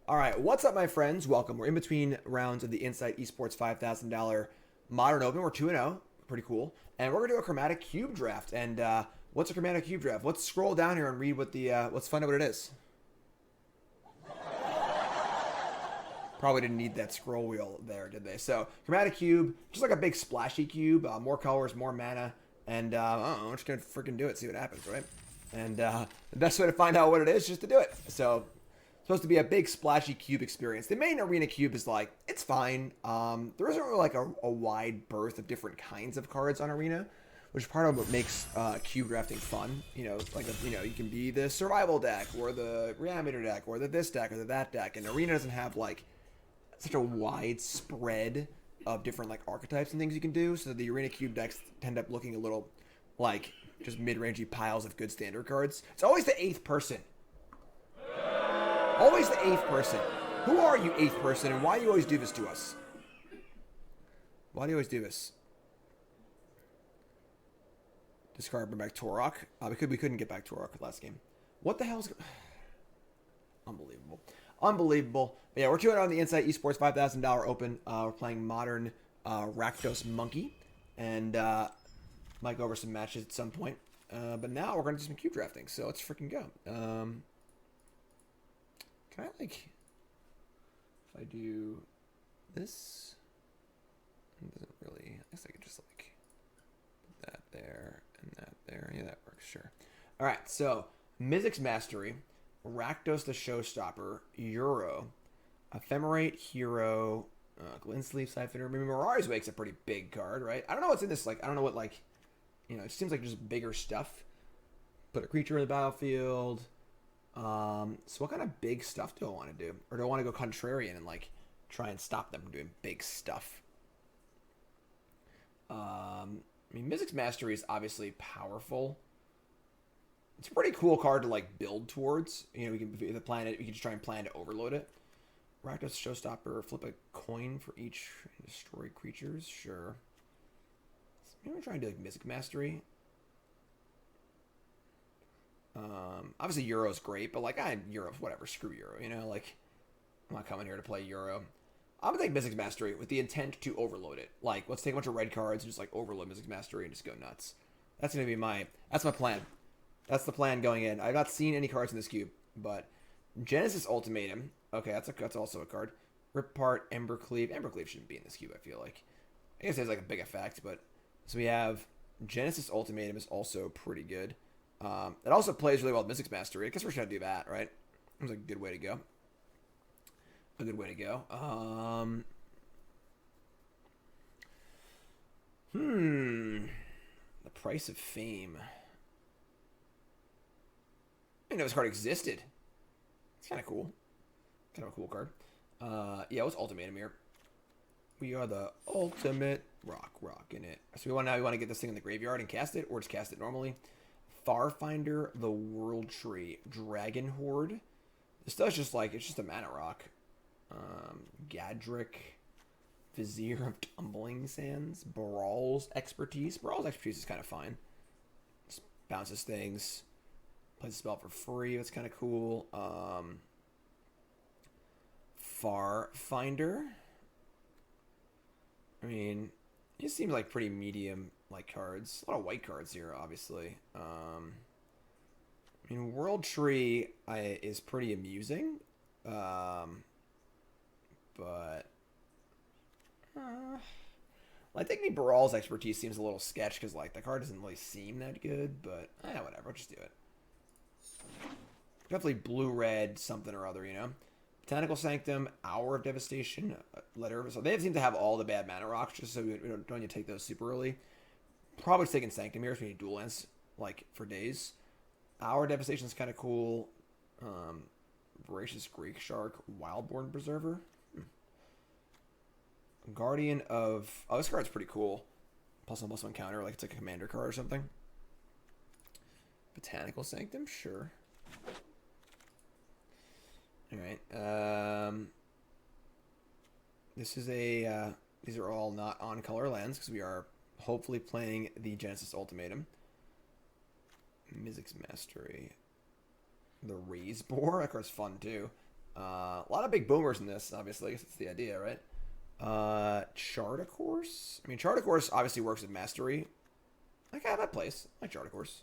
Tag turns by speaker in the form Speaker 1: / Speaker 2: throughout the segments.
Speaker 1: All right, what's up, my friends? Welcome. We're in between rounds of the Insight Esports $5,000 Modern Open. We're 2-0. Pretty cool. And we're going to do a Chromatic Cube draft. And what's a Chromatic Cube draft? Let's scroll down here and read what the, let's find out what it is. Probably didn't need that scroll wheel there, did they? So, Chromatic Cube, just like a big splashy cube. More colors, more mana. And, I don't know, we're just going to freaking do it, see what happens, right? And the best way to find out what it is just to do it. So, supposed to be a big splashy cube experience. The main arena cube is like, it's fine. There isn't really like a wide berth of different kinds of cards on arena, which is part of what makes cube drafting fun. You know, like you can be the survival deck or the reanimator deck or the this deck or the that deck, and arena doesn't have like such a wide spread of different like archetypes and things you can do. So the arena cube decks tend up looking a little like just mid-rangey piles of good standard cards. It's always the 8th person. Always the 8th person. Who are you, 8th person, and why do you always do this to us? Why do you always do this? Discard, bring back Torok. We couldn't get back Torok last game. What the hell's... Unbelievable. Unbelievable. But yeah, we're doing it on the Insight Esports $5,000 Open. We're playing Modern Rakdos Monkey. And might go over some matches at some point. But now we're going to do some cube drafting. So let's freaking go. Can I, like, if I do this, it doesn't really, I guess I could just, like, put that there and that there. Yeah, that works, sure. All right, so, Mizzix Mastery, Rakdos the Showstopper, Euro, Ephemerate, Hero, Glintsleeve, Siphoner. I mean, Mirari's Wake's a pretty big card, right? I don't know what's in this, like, I don't know what, like, you know, it seems like just bigger stuff. Put a creature in the battlefield. So what kind of big stuff do I want to do? Or do I want to go contrarian and, like, try and stop them from doing big stuff? I mean, Mizzix Mastery is obviously powerful. It's a pretty cool card to, like, build towards. You know, we can just try and plan to overload it. Rakdos Showstopper, flip a coin for each destroy creatures. Sure. Maybe we're trying to do, like, Mizzix Mastery. Obviously Euro's great, but like Euro's whatever, screw Euro, you know, like I'm not coming here to play Euro. I'm gonna take Mizzix Mastery with the intent to overload it. Like, let's take a bunch of red cards and just like overload Mizzix Mastery and just go nuts. That's gonna be that's my plan. That's the plan going in. I've not seen any cards in this cube, but Genesis Ultimatum. Okay, that's also a card. Rip Apart, Embercleave. Embercleave shouldn't be in this cube, I feel like. I guess it has like a big effect, but so we have Genesis Ultimatum is also pretty good. It also plays really well with Mizzix Mastery. I guess we're trying to do that, right? Seems like a good way to go. A good way to go. The Price of Fame. I didn't know this card existed. It's kind of cool. Kind of a cool card. Yeah, what's Ultimatum here? We are the ultimate rocking it. So now we want to get this thing in the graveyard and cast it, or just cast it normally. Farfinder, the World Tree, Dragon Horde. This does just like, it's just a mana rock. Gadrick, Vizier of Tumbling Sands, Brawl's Expertise. Brawl's Expertise is kind of fine. Just bounces things. Plays a spell for free. That's kind of cool. Farfinder. I mean, it seems like pretty medium like cards. A lot of white cards here, obviously. I mean, World Tree is pretty amusing. But I think maybe Brawl's Expertise seems a little sketch because like the card doesn't really seem that good, but whatever, I'll just do it. Definitely blue-red something or other, you know. Botanical Sanctum, Hour of Devastation, Letter. So they seem to have all the bad mana rocks, just so we don't need to take those super early. Probably taking Sanctum here, so we need dual lands, like, for days. Hour of Devastation is kind of cool. Voracious Greek Shark, Wildborn Preserver. Guardian of... Oh, this card's pretty cool. +1/+1 counter, like it's like a commander card or something. Botanical Sanctum, sure. Alright, this is a, these are all not on color lands, because we are hopefully playing the Genesis Ultimatum. Mizzix Mastery. The Raise Boar, that card's fun too. A lot of big boomers in this, obviously. I guess that's the idea, right? Chart a course. I mean, chart a course obviously works with mastery. Like, I have that place. I like chart a course.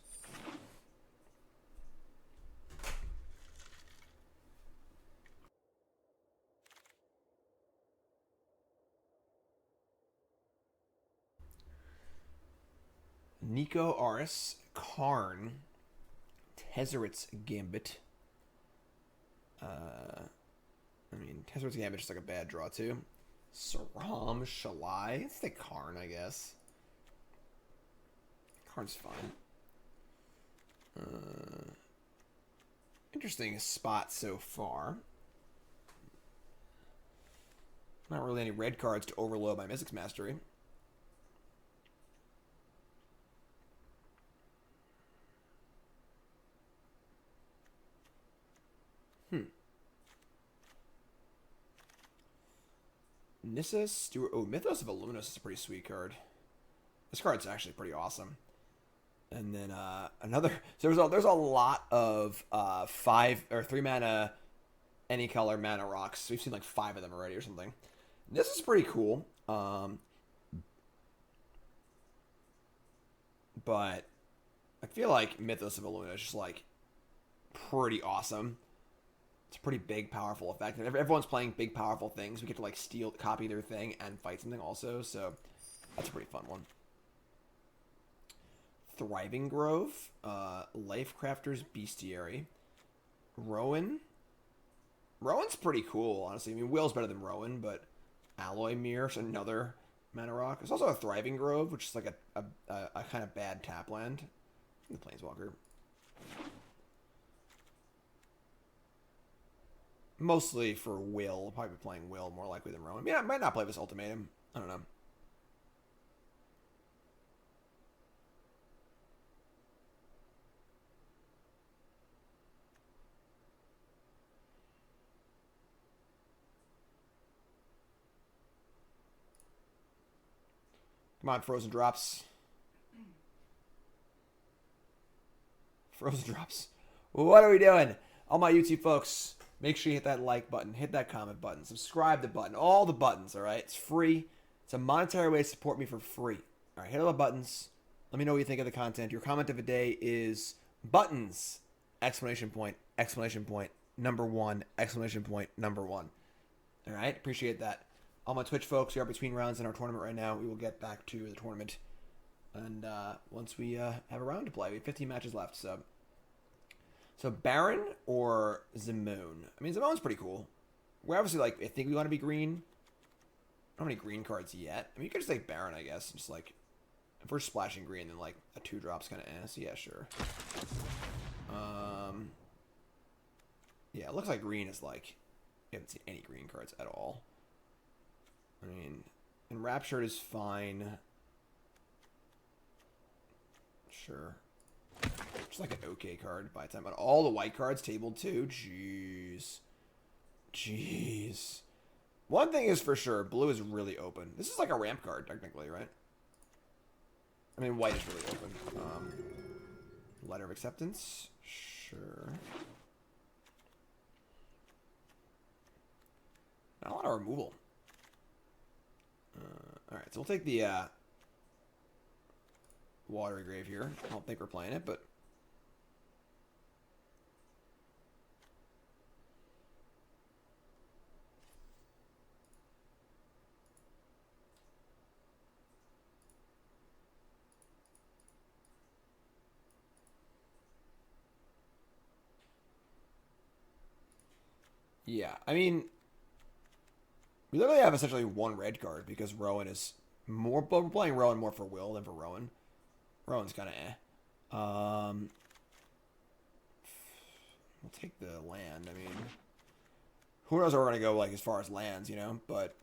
Speaker 1: Nico Aris, Karn, Tezzeret's Gambit. I mean, Tezzeret's Gambit is just like a bad draw too. Saram, Shalai. Let's take Karn, I guess. Karn's fine. Interesting spot so far. Not really any red cards to overload my Mystics Mastery. Nissa Stewart. Oh, Mythos of Illuminous is a pretty sweet card. This card's actually pretty awesome. And then another. So there's a lot of 5 or 3 mana, any color mana rocks. We've seen like 5 of them already or something. This is pretty cool. But I feel like Mythos of Illumina is just like pretty awesome. It's a pretty big, powerful effect. And if everyone's playing big, powerful things, we get to like steal, copy their thing, and fight something also. So that's a pretty fun one. Thriving Grove, Lifecrafter's Bestiary, Rowan. Rowan's pretty cool, honestly. I mean, Will's better than Rowan, but Alloy Mirror's another mana rock. There's also a Thriving Grove, which is like a kind of bad tap land. The Planeswalker. Mostly for Will. Probably be playing Will more likely than Rowan. I mean, I might not play this Ultimatum. I don't know. Come on, Frozen Drops. Frozen Drops. What are we doing? All my YouTube folks, make sure you hit that like button, hit that comment button, subscribe the button, all the buttons, all right? It's free. It's a monetary way to support me for free. All right, hit all the buttons. Let me know what you think of the content. Your comment of the day is buttons, exclamation point, number 1, exclamation point, number 1. All right, appreciate that. All my Twitch folks, we are between rounds in our tournament right now. We will get back to the tournament. And once we have a round to play, we have 15 matches left. So Baron or Zimoon? I mean, Zimoon's pretty cool. We're obviously like, I think we want to be green. I don't have any green cards yet. I mean, you could just take Baron, I guess. Just like, if we're splashing green, then like a 2-drop's kind of ass. Yeah, sure. Yeah, it looks like green is like, you haven't seen any green cards at all. I mean, and Raptured is fine. Sure. Just like an okay card by the time. But all the white cards tabled too. Jeez. Jeez. One thing is for sure, blue is really open. This is like a ramp card, technically, right? I mean, white is really open. Letter of Acceptance. Sure. Not a lot of removal. Alright, so we'll take the Watery Grave here. I don't think we're playing it, but yeah, I mean, we literally have essentially one red card because Rowan is more, but we're playing Rowan more for Will than for Rowan. Rowan's kind of eh. We'll take the land. I mean, who knows where we're going to go, like, as far as lands, you know? But,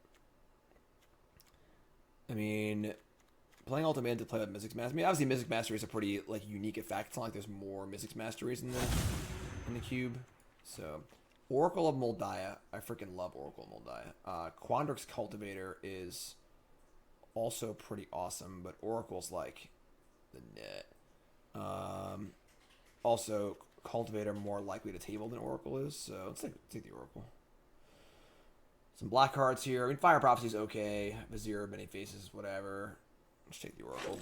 Speaker 1: I mean, playing Ultimate to play with Mystics Mastery. I mean, obviously Mystics Mastery is a pretty, like, unique effect. It's not like there's more Mystics Masteries in the cube. So, Oracle of Moldiah. I freaking love Oracle of Moldiah. Quandrix Cultivator is also pretty awesome, but Oracle's, like, the net. Also, Cultivator more likely to table than Oracle is, so let's take the Oracle. Some black cards here. I mean, Fire Prophecy's okay. Vizier, Many Faces, whatever. Let's take the Oracle.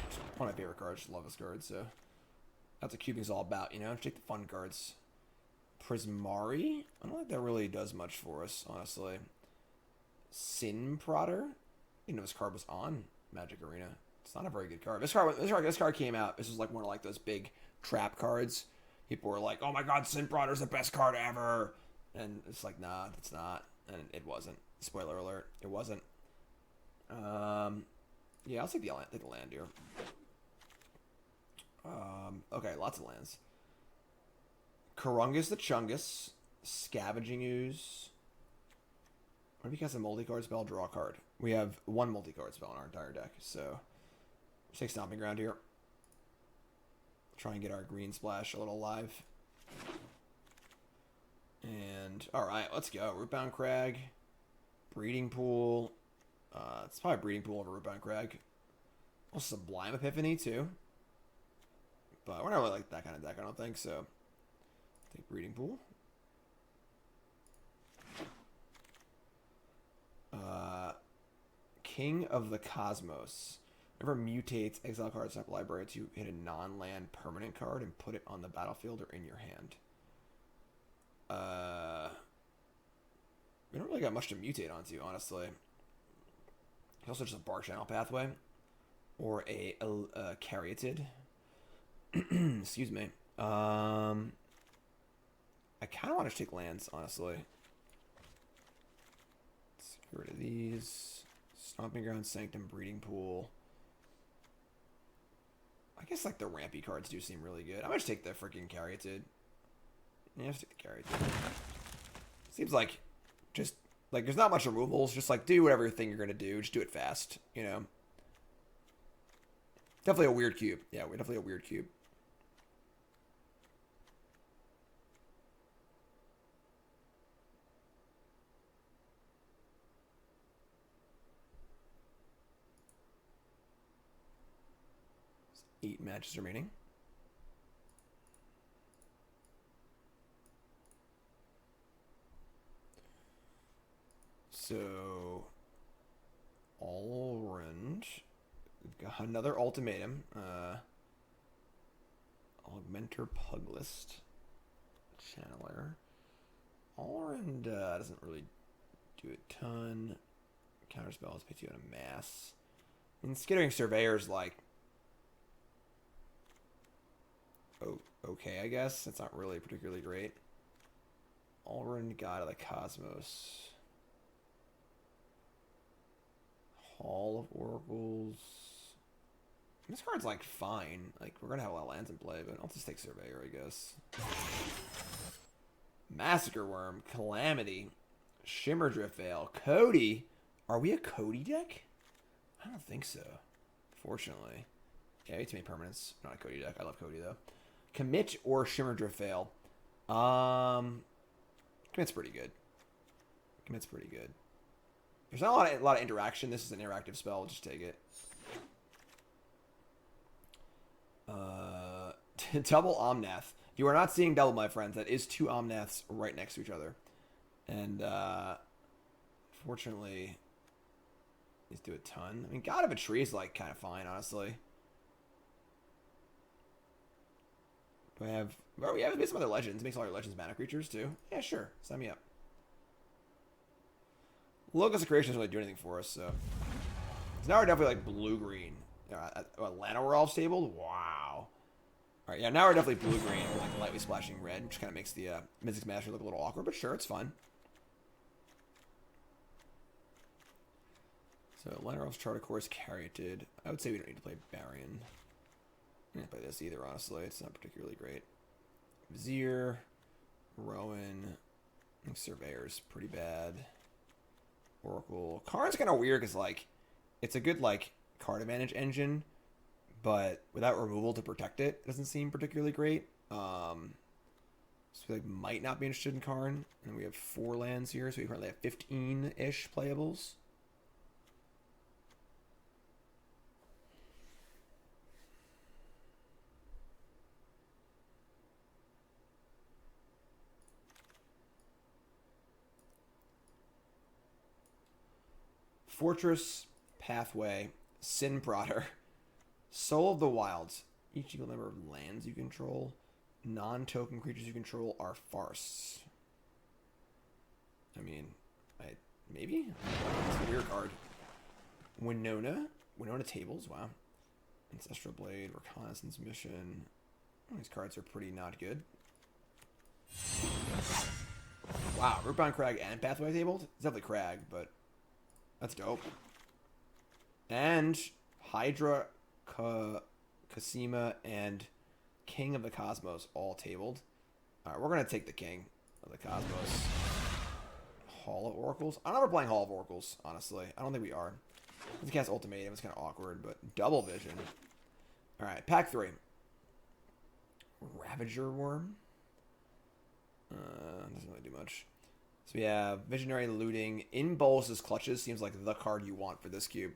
Speaker 1: It's one of my favorite cards. Just love this card, so that's what cubing's all about, you know? Just take the fun cards. Prismari? I don't think that really does much for us, honestly. Sin Prodder? I didn't know this card was on Magic Arena. It's not a very good card. This card came out. This was like one of like those big trap cards. People were like, "Oh my God, Sin Prodder's the best card ever," and it's like, nah, it's not, and it wasn't. Spoiler alert, it wasn't. Yeah, I'll take the land here. Okay, lots of lands. Karungus the Chungus, Scavenging Ooze. What if he casts a multi-card spell, draw a card? We have one multi-card spell in our entire deck, so let's take Stomping Ground here. Try and get our green splash a little alive. And, alright, let's go. Rootbound Crag, Breeding Pool. It's probably Breeding Pool over Rootbound Crag. Also Sublime Epiphany, too. But we're not really like that kind of deck, I don't think, so take Breeding Pool. King of the Cosmos. Never mutates exile card sample library to hit a non-land permanent card and put it on the battlefield or in your hand. We don't really got much to mutate onto, honestly. It's also just a Bark Channel Pathway. Or a Caryatid. Excuse me. I kind of want to take lands, honestly. Let's get rid of these. Stomping Ground, Sanctum, Breeding Pool. I guess like the rampy cards do seem really good. I'm gonna just take the freaking Caryatid. Yeah, just take the Caryatid. Seems like just like there's not much removals. Just like do whatever thing you're gonna do. Just do it fast. You know. Definitely a weird cube. Yeah, we're definitely a weird cube. There's 8 matches remaining. So, Allrund. We've got another ultimatum. Augmenter Puglist. Channeler. Allrund doesn't really do a ton. Counterspells puts you in a mass. And Skittering Surveyor's like... Oh, okay, I guess. That's not really particularly great. Allrund, God of the Cosmos. Hall of Oracles. This card's like fine. Like we're gonna have a lot of lands in play, but I'll just take Surveyor, I guess. Massacre Worm, Calamity, Shimmer Drift Veil, Cody. Are we a Cody deck? I don't think so. Fortunately. Yeah, it's me permanents. Not a Cody deck. I love Cody though. Commit or Shimmer Drift Veil. Commit's pretty good. Commit's pretty good. There's not a lot of interaction. This is an interactive spell. Just take it. Double Omnath. You are not seeing double, my friends. That is 2 Omnaths right next to each other. And, fortunately, these do a ton. I mean, God of a Tree is, like, kind of fine, honestly. Do I have... Oh, we have some other legends. It makes all our legends mana creatures, too. Yeah, sure. Sign me up. Locus of Creation doesn't really do anything for us, so... So now we're definitely, like, blue-green. Llanowar Elf stabled? Wow. Alright, yeah, now we're definitely blue-green with, like, lightly splashing red, which kind of makes the Mythic's Mastery look a little awkward, but sure, it's fun. So, Llanowar Elf's Charter Course, Caryatid. I would say we don't need to play Baryon. I don't play this either, honestly. It's not particularly great. Vizier, Rowan, I think Surveyor's pretty bad. Oracle. Karn's kind of weird because, like, it's a good, like, card advantage engine, but without removal to protect it, doesn't seem particularly great. So we like, might not be interested in Karn. And we have 4 lands here, so we currently have 15-ish playables. Fortress, Pathway, Sin Broder, Soul of the Wilds. Each equal number of lands you control. Non-token creatures you control are farce. I mean, maybe? It's a weird card. Winona Tables, wow. Ancestral Blade, Reconnaissance Mission. These cards are pretty not good. Wow, Rootbound Crag and Pathway tabled? It's definitely Crag, but that's dope. And Hydra, Kasima, and King of the Cosmos all tabled. Alright, we're going to take the King of the Cosmos. Hall of Oracles? I'm never playing Hall of Oracles, honestly. I don't think we are. Let's cast Ultimatum. It's kind of awkward, but Double Vision. Alright, pack 3. Ravager Worm. Doesn't really do much. So we have Visionary Looting. In Bolus's Clutches seems like the card you want for this cube.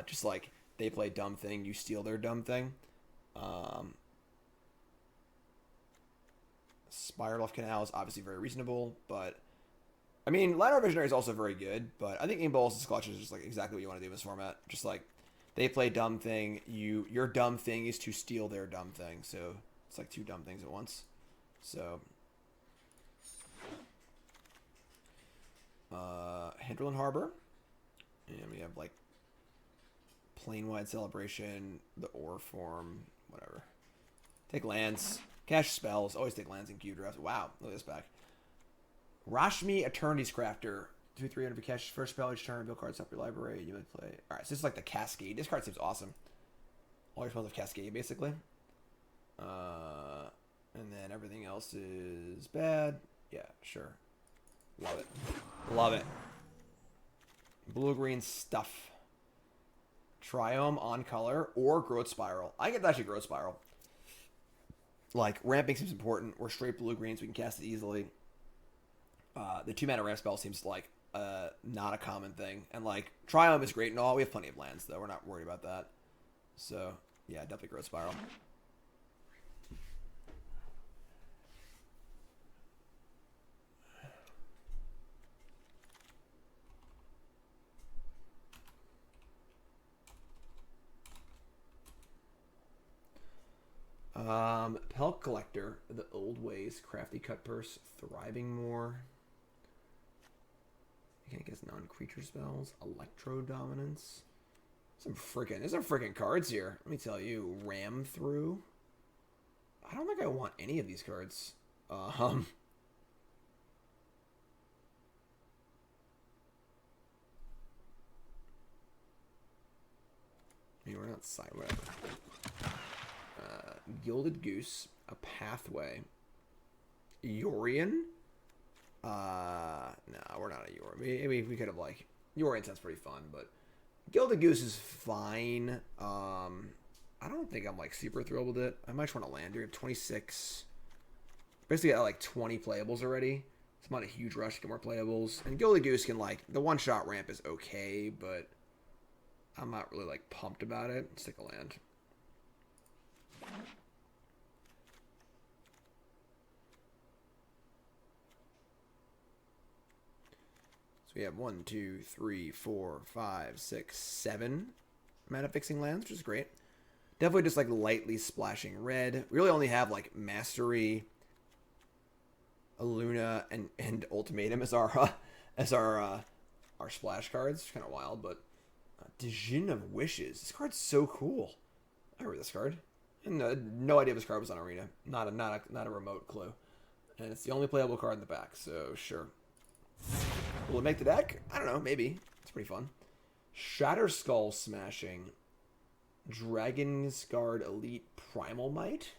Speaker 1: Just like they play dumb thing, you steal their dumb thing. Spiral of Canal is obviously very reasonable, but I mean, Ladder Visionary is also very good, but I think In Bolus's Clutches is just like exactly what you want to do in this format. Just like they play dumb thing, your dumb thing is to steal their dumb thing. So it's like two dumb things at once. So Hinterland Harbor, and we have like Plane-Wide Celebration, the Ore Form, whatever. Take lands, cash spells, always take lands in cube drafts. Wow, look at this back. Rashmi Eternity's Crafter, 2/3 cash first spell each turn, build cards up your library, you may play. Alright, so this is like the Cascade. This card seems awesome. All your spells have Cascade, basically. And then everything else is bad. Yeah, sure. Love it. Love it. Blue-green stuff. Triome on color or Growth Spiral. I get actually Growth Spiral. Like, ramping seems important. We're straight blue-green, so we can cast it easily. The 2-mana ramp spell seems like not a common thing. And, like, Triome is great and all. We have plenty of lands, though. We're not worried about that. So, yeah, definitely Growth Spiral. Pelk Collector, The Old Ways, Crafty Cut Purse, Thriving More. You can't guess non-creature spells, Electro Dominance. There's some freaking cards here. Let me tell you, Ram Through. I don't think I want any of these cards. I mean, we're not side, whatever. Gilded Goose, a Pathway, Yorion. No, we're not a Yorion. We could have like Yorion sounds pretty fun, but Gilded Goose is fine. I don't think I'm like super thrilled with it. I might just want to land here. 26. Basically got like 20 playables already. It's not a huge rush to get more playables. And Gilded Goose can like the one-shot ramp is okay, but I'm not really like pumped about it. Let's take a land. So we have 1, 2, 3, 4, 5, 6, 7 mana fixing lands, which is great. Definitely just like lightly splashing red. We really only have like Mastery, Aluna, and Ultimatum as our splash cards. It's kind of wild, but Djinn of Wishes. This card's so cool. I remember this card. And no idea if this card was on Arena. Not a remote clue. And it's the only playable card in the back, so sure. Will it make the deck? I don't know, maybe. It's pretty fun. Shatter Skull Smashing. Dragon's Guard Elite Primal Might.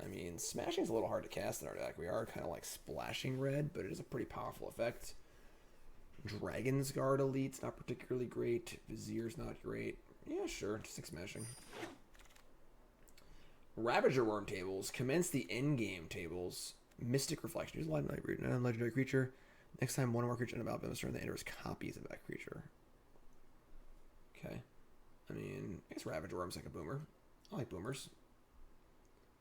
Speaker 1: I mean, Smashing is a little hard to cast in our deck. We are kind of like splashing red, but it is a pretty powerful effect. Dragon's Guard Elite's not particularly great. Vizier's not great. Yeah, sure. Just 6 Smashing. Ravager Worm tables. Commence the endgame tables. Mystic Reflection. Use a legendary creature. Next time one or more creature in a battlefield is turned, they enter as copies of that creature. Okay. I mean, I guess Ravager Worm's like a boomer. I like boomers.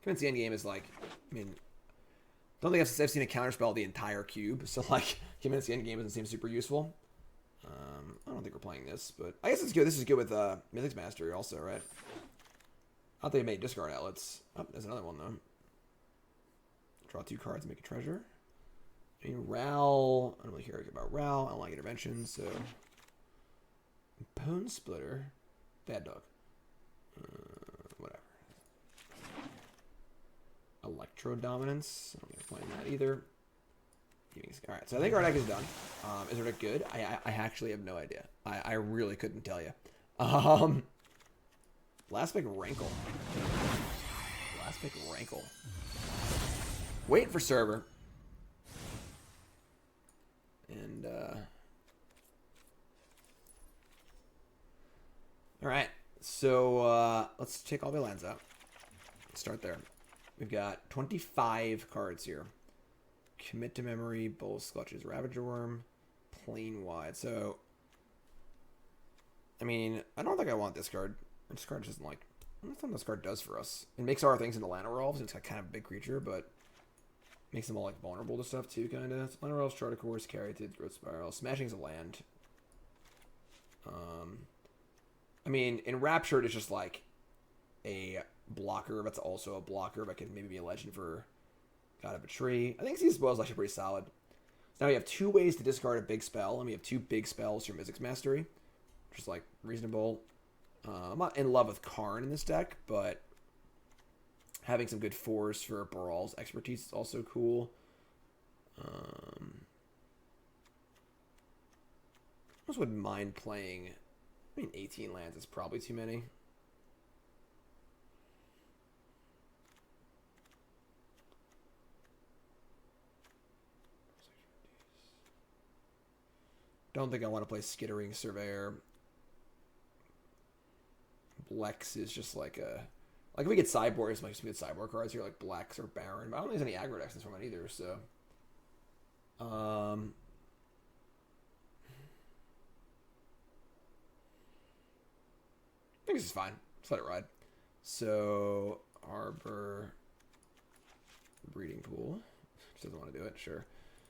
Speaker 1: Commence the endgame is like, I mean, don't think I've seen a counterspell the entire cube, so like, commence the endgame doesn't seem super useful. I don't think we're playing this, but I guess it's good. This is good with Mythic's Mastery also, right? I thought they made discard outlets. Oh, there's another one, though. Draw 2 cards and make a treasure. I mean, Ral. I don't really care about Ral. I don't like intervention, so. Bone Splitter. Bad dog. Whatever. Electro Dominance. I don't think we're playing that either. Alright, so I think our deck is done. Is our deck good? I actually have no idea. I really couldn't tell you. Last pick, Rankle. Last pick, Rankle. Waiting for server. And, alright, so, let's take all the lands out. Let's start there. We've got 25 cards here. Commit to Memory, Bolas Clutches, Ravager Worm, Plain Wide. So, I mean, I don't think I want this card. This card just doesn't like. I don't know what this card does for us. It makes our things into Lana Rolls. It's got kind of a big creature, but makes them all like vulnerable to stuff too, kind of. So Lana Rolls, Charter Course, Caryatid, Growth Spiral, Smashing's a land. I mean, Enraptured is just like a blocker, but it's also a blocker, but can maybe be a legend for God of a Tree. I think Season Spoil is actually pretty solid. So now we have 2 ways to discard a big spell, and we have 2 big spells for Mythic's Mastery, which is like reasonable. I'm not in love with Karn in this deck, but having some good 4s for Baral's expertise is also cool. I almost wouldn't mind playing. I mean, 18 lands is probably too many. Don't think I want to play Skittering Surveyor. Blex is just like a... Like, if we get sideboards, like some good sideboard cards here, like Blex or Baron. But I don't think there's any aggro decks from it either, so... I think this is fine. Let's let it ride. So, Arbor... Breeding Pool. Just doesn't want to do it, sure.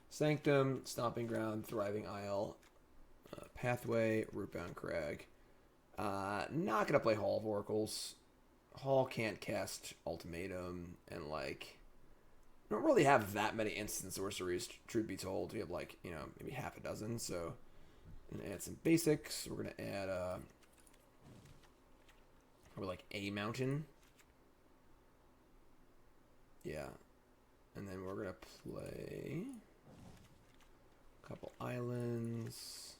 Speaker 1: Sanctum, Stomping Ground, Thriving Isle... Pathway, Rootbound Crag. Not gonna play Hall of Oracles. Hall can't cast Ultimatum, and like, I don't really have that many instant sorceries. Truth be told, we have like, you know, maybe half a dozen. So, I'm gonna add some basics. We're gonna add probably like a mountain. Yeah, and then we're gonna play a couple islands.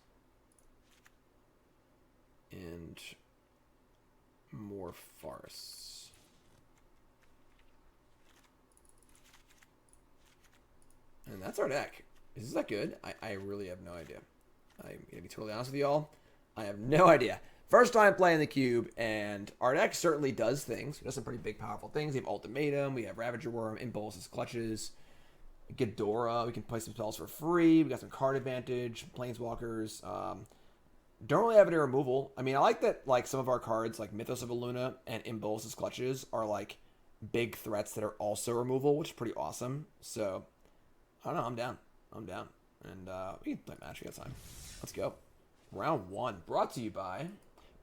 Speaker 1: And more forests. And that's our deck. Is that good? I really have no idea. I'm going to be totally honest with y'all. I have no idea. First time playing the cube, and our deck certainly does things. It does some pretty big, powerful things. We have Ultimatum, we have Ravager Worm, Impulses, Clutches, Ghidorah. We can play some spells for free. We got some card advantage, Planeswalkers. Don't really have any removal. I mean, I like that, like, some of our cards, like Mythos of Illuna and Impulses Clutches, are, like, big threats that are also removal, which is pretty awesome. So, I don't know. I'm down. I'm down. And, we can play match. We got time. Let's go. Round 1. Brought to you by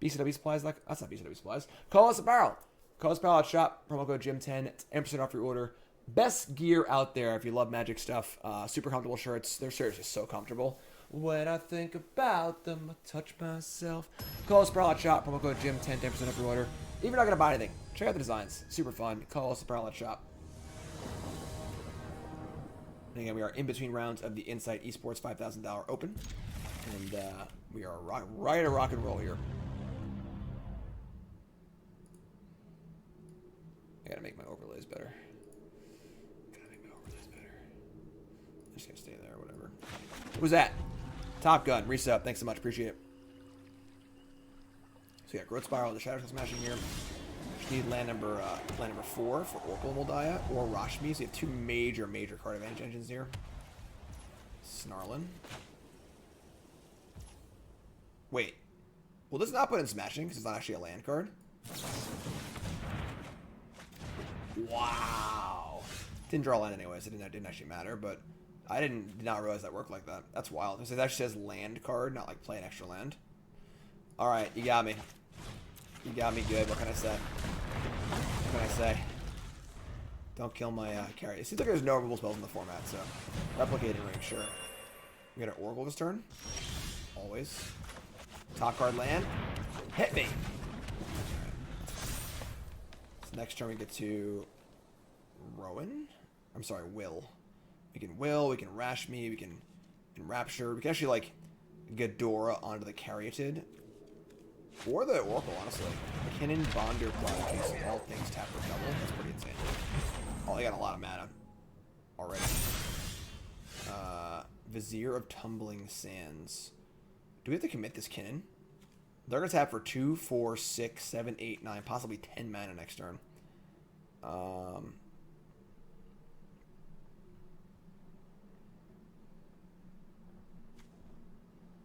Speaker 1: BCW Supplies. Like, that's not BCW Supplies. Call us Apparel. Call us Apparel at shop. Promo code GYM10. It's 10% off your order. Best gear out there if you love Magic stuff. Super comfortable shirts. Their shirts are so comfortable. When I think about them, I touch myself. Call us Apparel at shop. Promo code GYM10, 10% off your order. If you're not going to buy anything, check out the designs. Super fun. Call us Apparel at shop. And again, we are in between rounds of the Insight Esports $5,000 Open. And we are right at rock and roll here. I got to make my overlays better. I'm just going to stay there, whatever. Who's that? Top Gun, resub. Thanks so much. Appreciate it. So we got Growth Spiral and the Shadow Smashing here. Just need land number 4 for Oracle Moldiah or Rashmi. So you have 2 major card advantage engines here. Snarlin. Wait. Will this not put in Smashing because it's not actually a land card? Wow. Didn't draw land anyway, so it didn't actually matter, but I did not realize that worked like that. That's wild. It actually says land card, not like play an extra land. Alright, you got me. You got me good. What can I say? What can I say? Don't kill my carry. It seems like there's no removal spells in the format, so replicating ring, sure. We got an Oracle this turn. Always. Top card land. Hit me! Right. So next turn we get to Rowan. I'm sorry, Will. We can Will, we can Rash Me, we can Enrapture. We can actually, like, Ghidorah onto the Caryatid. Or the Oracle, honestly. McKinnon, Bonder, Blood, all things tap for double. That's pretty insane. Oh, they got a lot of mana already. Vizier of Tumbling Sands. Do we have to commit this Kinnan? They're going to tap for 2, 4, 6, 7, 8, 9, possibly 10 mana next turn.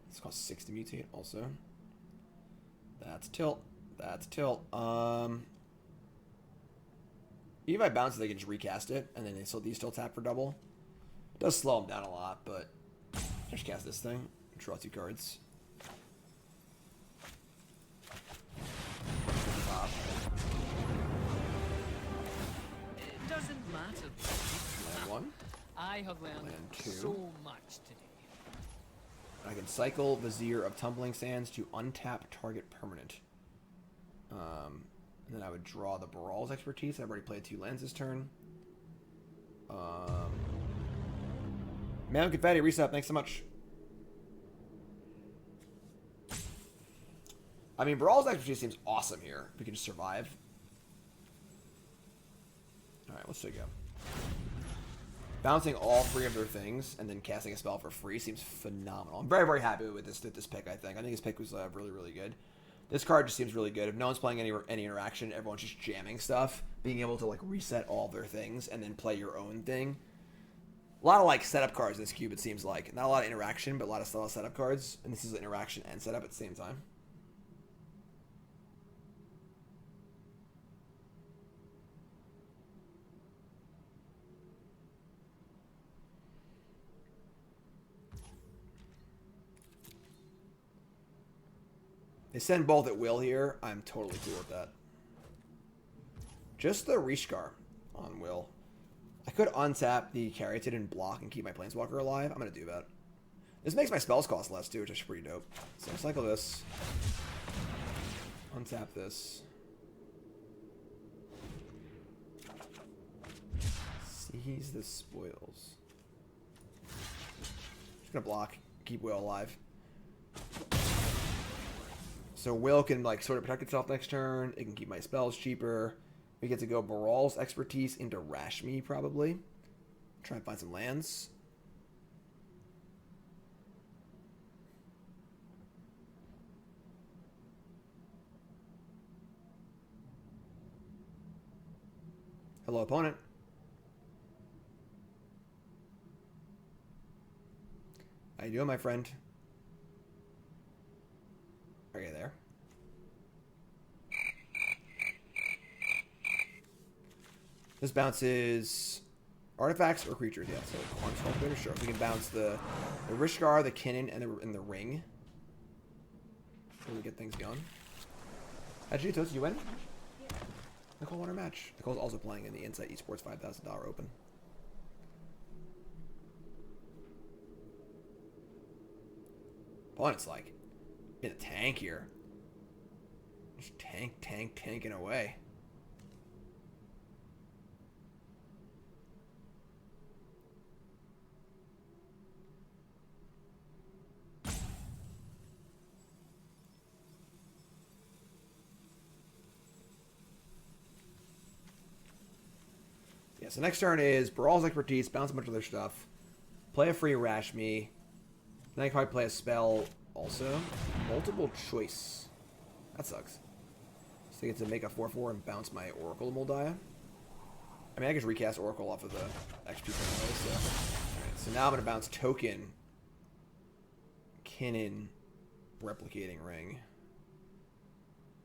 Speaker 1: It's cost 6 to mutate also. That's tilt. That's tilt. Even if I bounce it, they can just recast it, and then these still tap for double. It does slow them down a lot, but just cast this thing. Draw 2 cards.
Speaker 2: It doesn't matter.
Speaker 1: Land 1.
Speaker 2: I have learned
Speaker 1: Land 2.
Speaker 2: so much today.
Speaker 1: I can cycle Vizier of Tumbling Sands to untap target permanent. And then I would draw the Baral's Expertise. I've already played 2 lands this turn. Man Confetti, reset. Thanks so much. I mean, Baral's Expertise seems awesome here. We can just survive. Alright, let's take a go. Bouncing all 3 of their things and then casting a spell for free seems phenomenal. I'm very, very happy with this pick, I think. I think this pick was really, really good. This card just seems really good. If no one's playing any interaction, everyone's just jamming stuff. Being able to, like, reset all their things and then play your own thing. A lot of, like, setup cards in this cube, it seems like. Not a lot of interaction, but a lot of setup cards. And this is interaction and setup at the same time. They send both at will here. I'm totally cool with that. Just the Rishkar on will. I could untap the Caryatid and block and keep my Planeswalker alive. I'm going to do that. This makes my spells cost less too, which is pretty dope. So cycle this. Untap this. Seize the spoils. Just going to block. Keep will alive. So Will can, like, sort of protect itself next turn. It can keep my spells cheaper. We get to go Baral's Expertise into Rashmi, probably. Try and find some lands. Hello, opponent. How you doing, my friend? Are you there? This bounces artifacts or creatures, yeah. So Corn's Cultivator, sure. We can bounce the Rishkar, the Kinnan, and the Ring. So we get things going. How'd you do, Toast? Did you win? Yeah. Nicole won her match. Nicole's also playing in the Insight Esports $5,000 Open. Opponent's like in a tank here. Just tanking away. Yeah, so next turn is Baral's Expertise, bounce a bunch of other stuff, play a free Rashmi, then I can probably play a spell also. Multiple choice. That sucks. So I get to make a 4/4 and bounce my Oracle Moldiah. I mean, I can just recast Oracle off of the XP anyway, so. Alright, so now I'm going to bounce Token, Kinnan, Replicating Ring.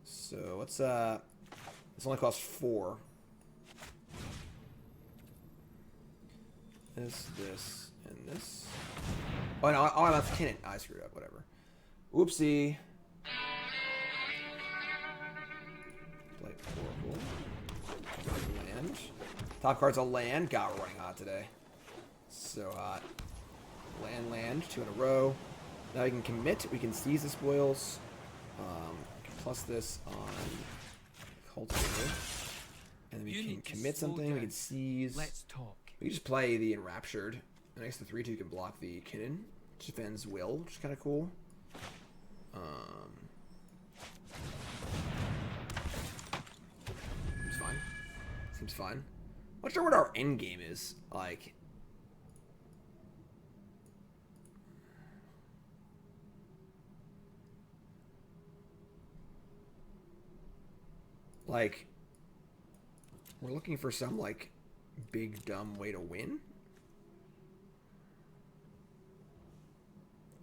Speaker 1: So what's, this only costs 4. This, And this. Oh, no. Oh, that's Kinnan. I screwed up. Whatever. Oopsie. Play Oracle. Land. Top card's a land. God, we're running hot today. So hot. Land. 2 in a row. Now we can commit. We can seize the spoils. Plus this on Cultivator. And then we can commit something. We can seize.
Speaker 2: Let's talk.
Speaker 1: We can just play the Enraptured. Next to 3-2 can block the Kinnan. Defends Will, which is kind of cool. Seems fine. Seems fine. I'm not sure what our end game is. Like, we're looking for some, big, dumb way to win.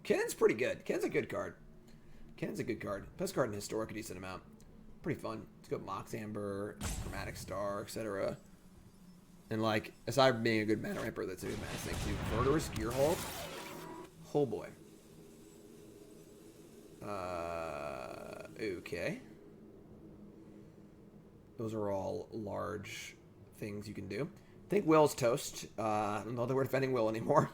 Speaker 1: Kinnan's pretty good. Kinnan's a good card. Best card in Historic, a decent amount. Pretty fun. Let's go Mox Amber, Chromatic Star, etc. And, aside from being a good mana ramper, that's a good mana thing, too. Murderous Gearhulk. Oh, boy. Okay. Those are all large things you can do. I think Will's toast. I don't know that we're defending Will anymore.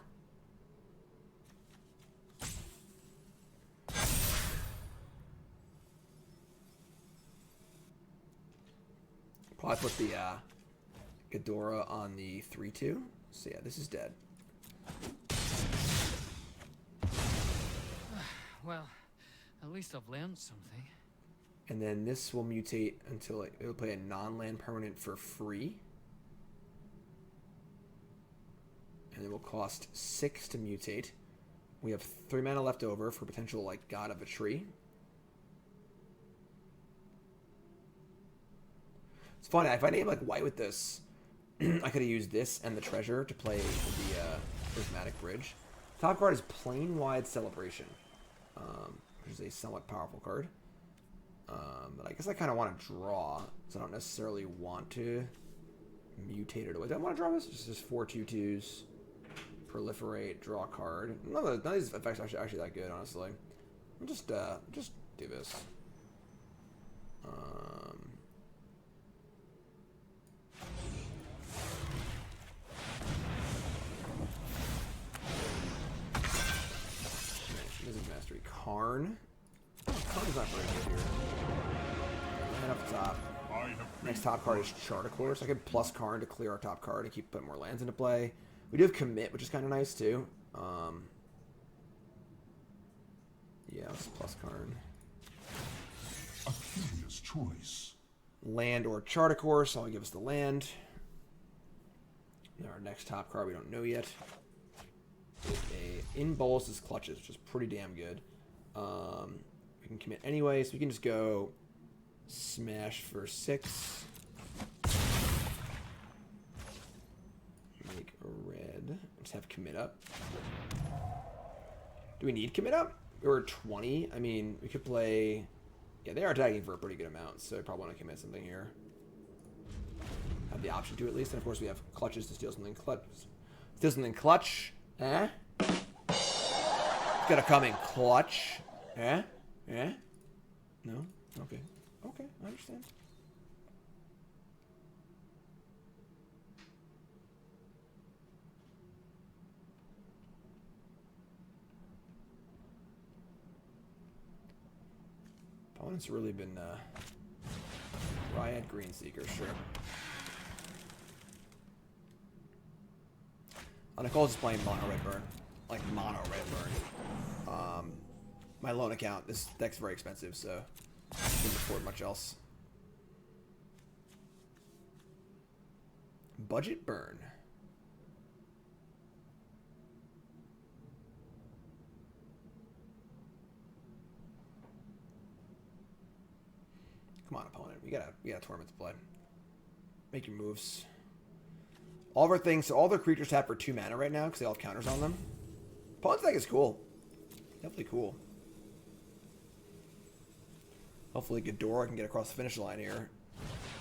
Speaker 1: Probably put the Ghidorah on the 3-2. So yeah, this is dead.
Speaker 2: Well, at least I've learned something.
Speaker 1: And then this will mutate until it will play a non-land permanent for free. And it will cost 6 to mutate. We have 3 mana left over for potential, God of a Tree. It's funny, if I named, white with this, I could have used this and the treasure to play the Prismatic Bridge. Top card is Plane-Wide Celebration, which is a somewhat powerful card. But I guess I kind of want to draw, so I don't necessarily want to mutate it away. Do I want to draw this? Just 4 2/2s, proliferate, draw a card. None of these effects are actually that good, honestly. I'll just do this. Music Mastery, Karn. Karn's not very good here. Land off the top. Next top card is Charticore, so I could plus Karn to clear our top card and keep putting more lands into play. We do have Commit, which is kind of nice too. Yeah, let's plus Karn.
Speaker 3: A curious choice.
Speaker 1: Land or Charticore, so I'll give us the land. And our next top card we don't know yet. In Bolus's Clutches, which is pretty damn good. We can commit anyway, so we can just go smash for 6. Make a red. Just have commit up. Do we need commit up? We're 20. I mean, we could play. Yeah, they are attacking for a pretty good amount, so I probably want to commit something here. Have the option to at least, and of course we have clutches to steal something clutch. Steal something clutch. Eh? It's gonna come in clutch. Eh? Eh? No? Okay. Okay, I understand. Opponent's really been Riot Greenseeker, sure. Nicole's just playing mono red burn. Like mono red burn. My loan account, this deck's very expensive, so I can't afford much else. Budget burn. Come on, opponent. We got a tournament to play. Make your moves. All of our things, so all their creatures tap for 2 mana right now because they all have counters on them. Opponent's deck is cool. Definitely cool. Hopefully Ghidorah can get across the finish line here.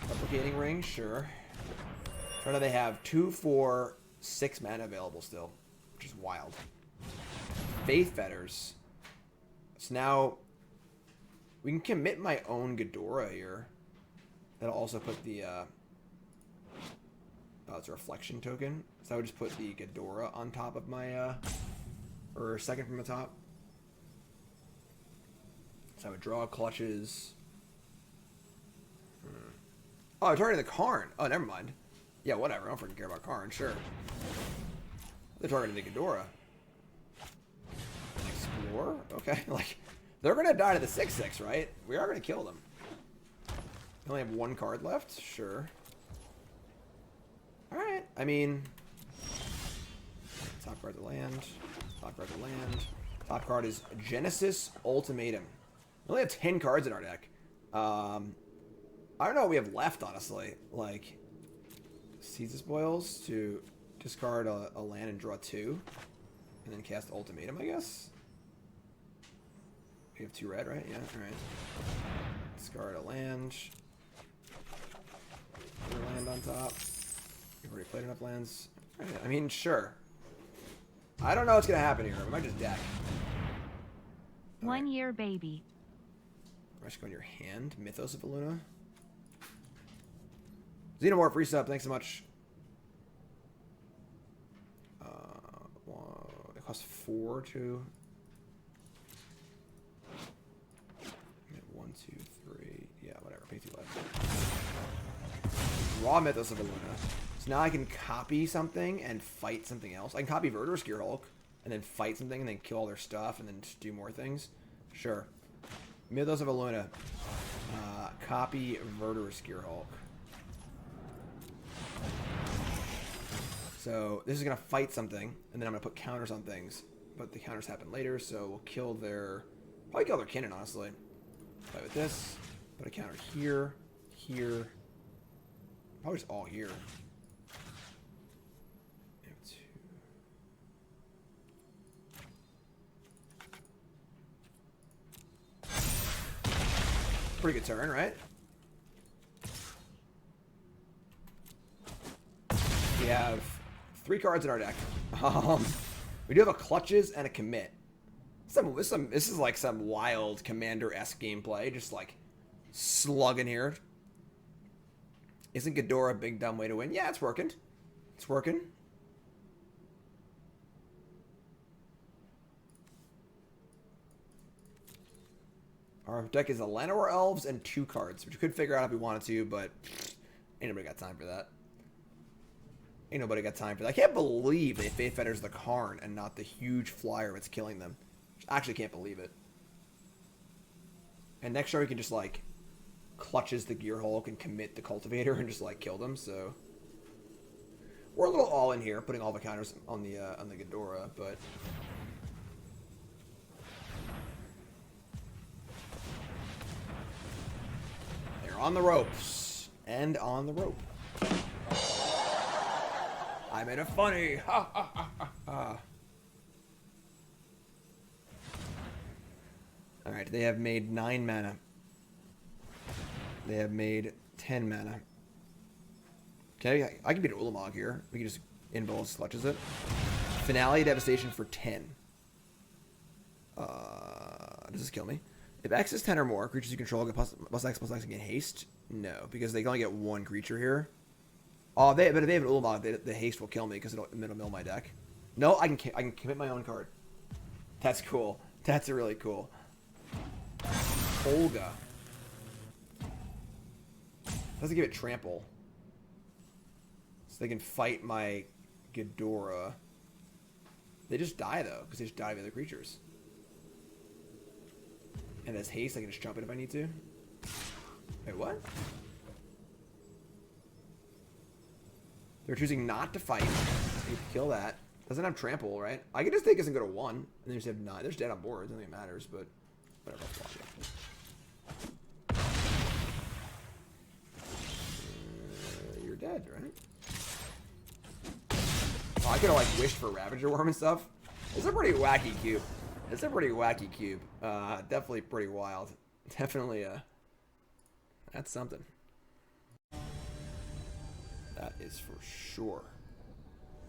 Speaker 1: Replicating Ring, sure. So now they have 2, 4, 6 mana available still. which is wild. Faith Fetters. So now we can commit my own Ghidorah here. That'll also put the it's a reflection token. So I would just put the Ghidorah on top of my or second from the top. So I would draw clutches. Oh, I'm targeting the Karn. Oh, never mind. Yeah, whatever. I don't freaking care about Karn. Sure. They're targeting the Ghidorah. Explore? Okay. Like, they're going to die to the 6/6, right? We are going to kill them. We only have one card left? Sure. Alright. I mean... Top card's a land. Top card's a land. Top card is Genesis Ultimatum. We only have 10 cards in our deck. I don't know what we have left, honestly. Like, Seeds Spoils to discard a land and draw 2. And then cast Ultimatum, I guess. We have 2 red, right? Yeah, alright. Discard a land. Put a land on top. We've already played enough lands. Right, I mean, sure. I don't know what's going to happen here. We might just deck.
Speaker 4: One year baby.
Speaker 1: I should go in your hand. Mythos of Illuna. Xenomorph, resub. Thanks so much. It costs 4 to... 1, 2, 3. Yeah, whatever. Pay 2 life. Raw Mythos of Illuna. So now I can copy something and fight something else. I can copy Verdurous Gearhulk and then fight something and then kill all their stuff and then just do more things. Sure. Mythos of Illuna. Copy Verdurous Gearhulk. So this is going to fight something, and then I'm going to put counters on things. But the counters happen later, so we'll kill their... Probably kill their cannon, honestly. Play with this. Put a counter here, here. Probably just all here. Pretty good turn, right? We have 3 cards in our deck. We do have a Clutches and a Commit. This is like some wild Commander-esque gameplay, just like slugging here. Isn't Ghidorah a big dumb way to win? Yeah, it's working. It's working. Our deck is Llanowar Elves and 2 cards, which we could figure out if we wanted to, but ain't nobody got time for that. Ain't nobody got time for that. I can't believe they Faith Fetters the Karn and not the huge flyer that's killing them. I actually can't believe it. And next turn we can just, like, Clutches the Gearhulk and commit the Cultivator and just, like, kill them, so... We're a little all in here, putting all the counters on the Ghidorah, but... On the ropes. And on the rope. I made it funny. Ha ha ha ha ha. Alright, they have made 9 mana. They have made 10 mana. Okay, I can beat Ulamog here. We can just Invulse clutches it. Finale Devastation for 10. Does this kill me? If X is 10 or more, creatures you control get plus X and get haste? No, because they can only get 1 creature here. Oh, but if they have an Ulamog, the haste will kill me because it'll mill my deck. No, I can commit my own card. That's cool. That's really cool. Olga. Doesn't give it trample. So they can fight my Ghidorah. They just die though, because they just die of other creatures. And as haste, I can just jump it if I need to. Wait, what? They're choosing not to fight. I need to kill that. Doesn't have trample, right? I can just take this and go to 1. And they just have 9. They're just dead on board. I don't think it matters, but whatever. You're dead, right? Oh, I could have like wished for Ravager Worm and stuff. It's a pretty wacky cube. It's a pretty wacky cube. Definitely pretty wild. Definitely, that's something. That is for sure.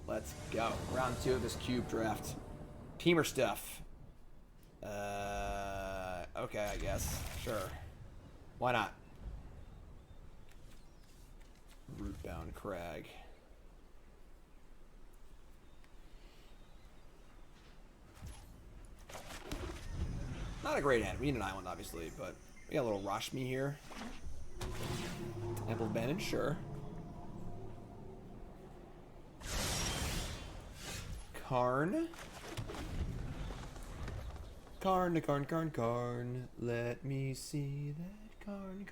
Speaker 1: Let's go. Round 2 of this cube draft. Teamer stuff. Okay, I guess. Sure. Why not? Rootbound Crag. Not a great hand. We need an island, obviously, but we got a little Rashmi here. Ample advantage, sure. Karn. Karn. Let me see that Karn.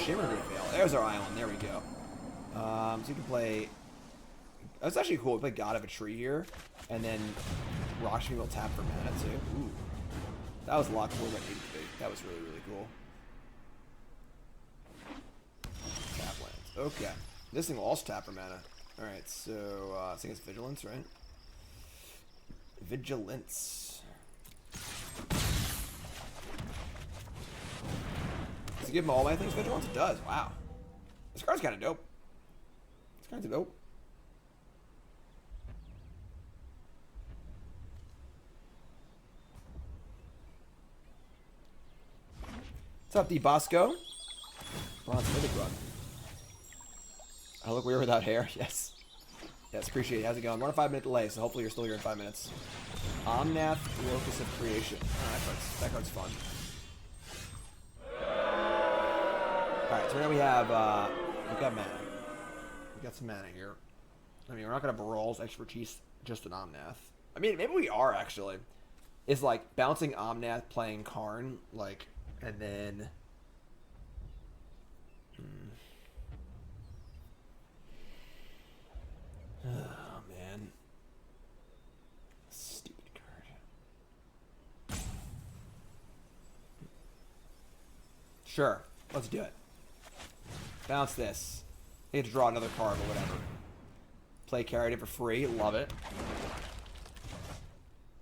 Speaker 1: Shimmer Veil. There's our island. There we go. So you can play. That's actually cool. We play God of a Tree here, and then Rashmi will tap for mana too. Ooh, that was a lot cooler than it needed to be. That was really cool. Tap lands. Okay, this thing will also tap for mana. All right, so I think it's Vigilance, right? Vigilance. Does it give him all my things Vigilance? It does. Wow. This card's kind of dope. This card's dope. What's up, D Bosco? Bronze Mythic Run. I look weird without hair. Yes. Yes, appreciate it. How's it going? We're on a 5-minute delay, so hopefully you're still here in 5 minutes. Omnath, Locus of Creation. Oh, that card's fun. Alright, so now we have, we've got mana. We got some mana here. I mean, we're not going to Brawl's Expertise just an Omnath. I mean, maybe we are, actually. It's like bouncing Omnath, playing Karn, like, and then... Oh, man. Stupid card. Sure. Let's do it. Bounce this. I get to draw another card or whatever. Play Carried for free. Love it.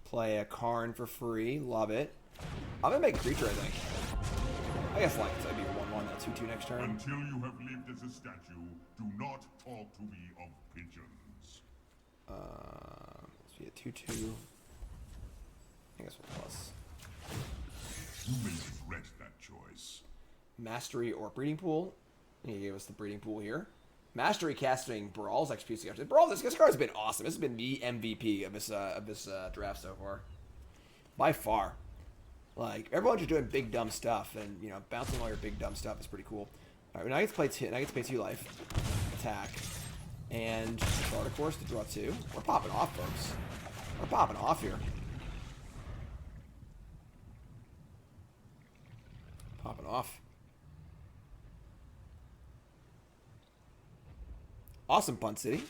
Speaker 1: Play a Karn for free. Love it. I'm going to make a creature, I think. I guess like it'd be a 1/1, that's 2/2 next turn.
Speaker 3: Until you have lived as a statue, do not talk to me of pigeons.
Speaker 1: Let's be a 2/2. I guess we'll plus.
Speaker 3: You may regret that choice.
Speaker 1: Mastery or Breeding Pool. He gave us the Breeding Pool here. Mastery casting Brawl's XP. Brawl, this card's been awesome. This has been the MVP of this draft so far. By far. Like, everyone's just doing big dumb stuff, and you know, bouncing all your big dumb stuff is pretty cool. Alright, now I get to play 2. Now I get to play 2 life. Attack. And start a course to draw 2. We're popping off, folks. We're popping off here. Popping off. Awesome, Punt City.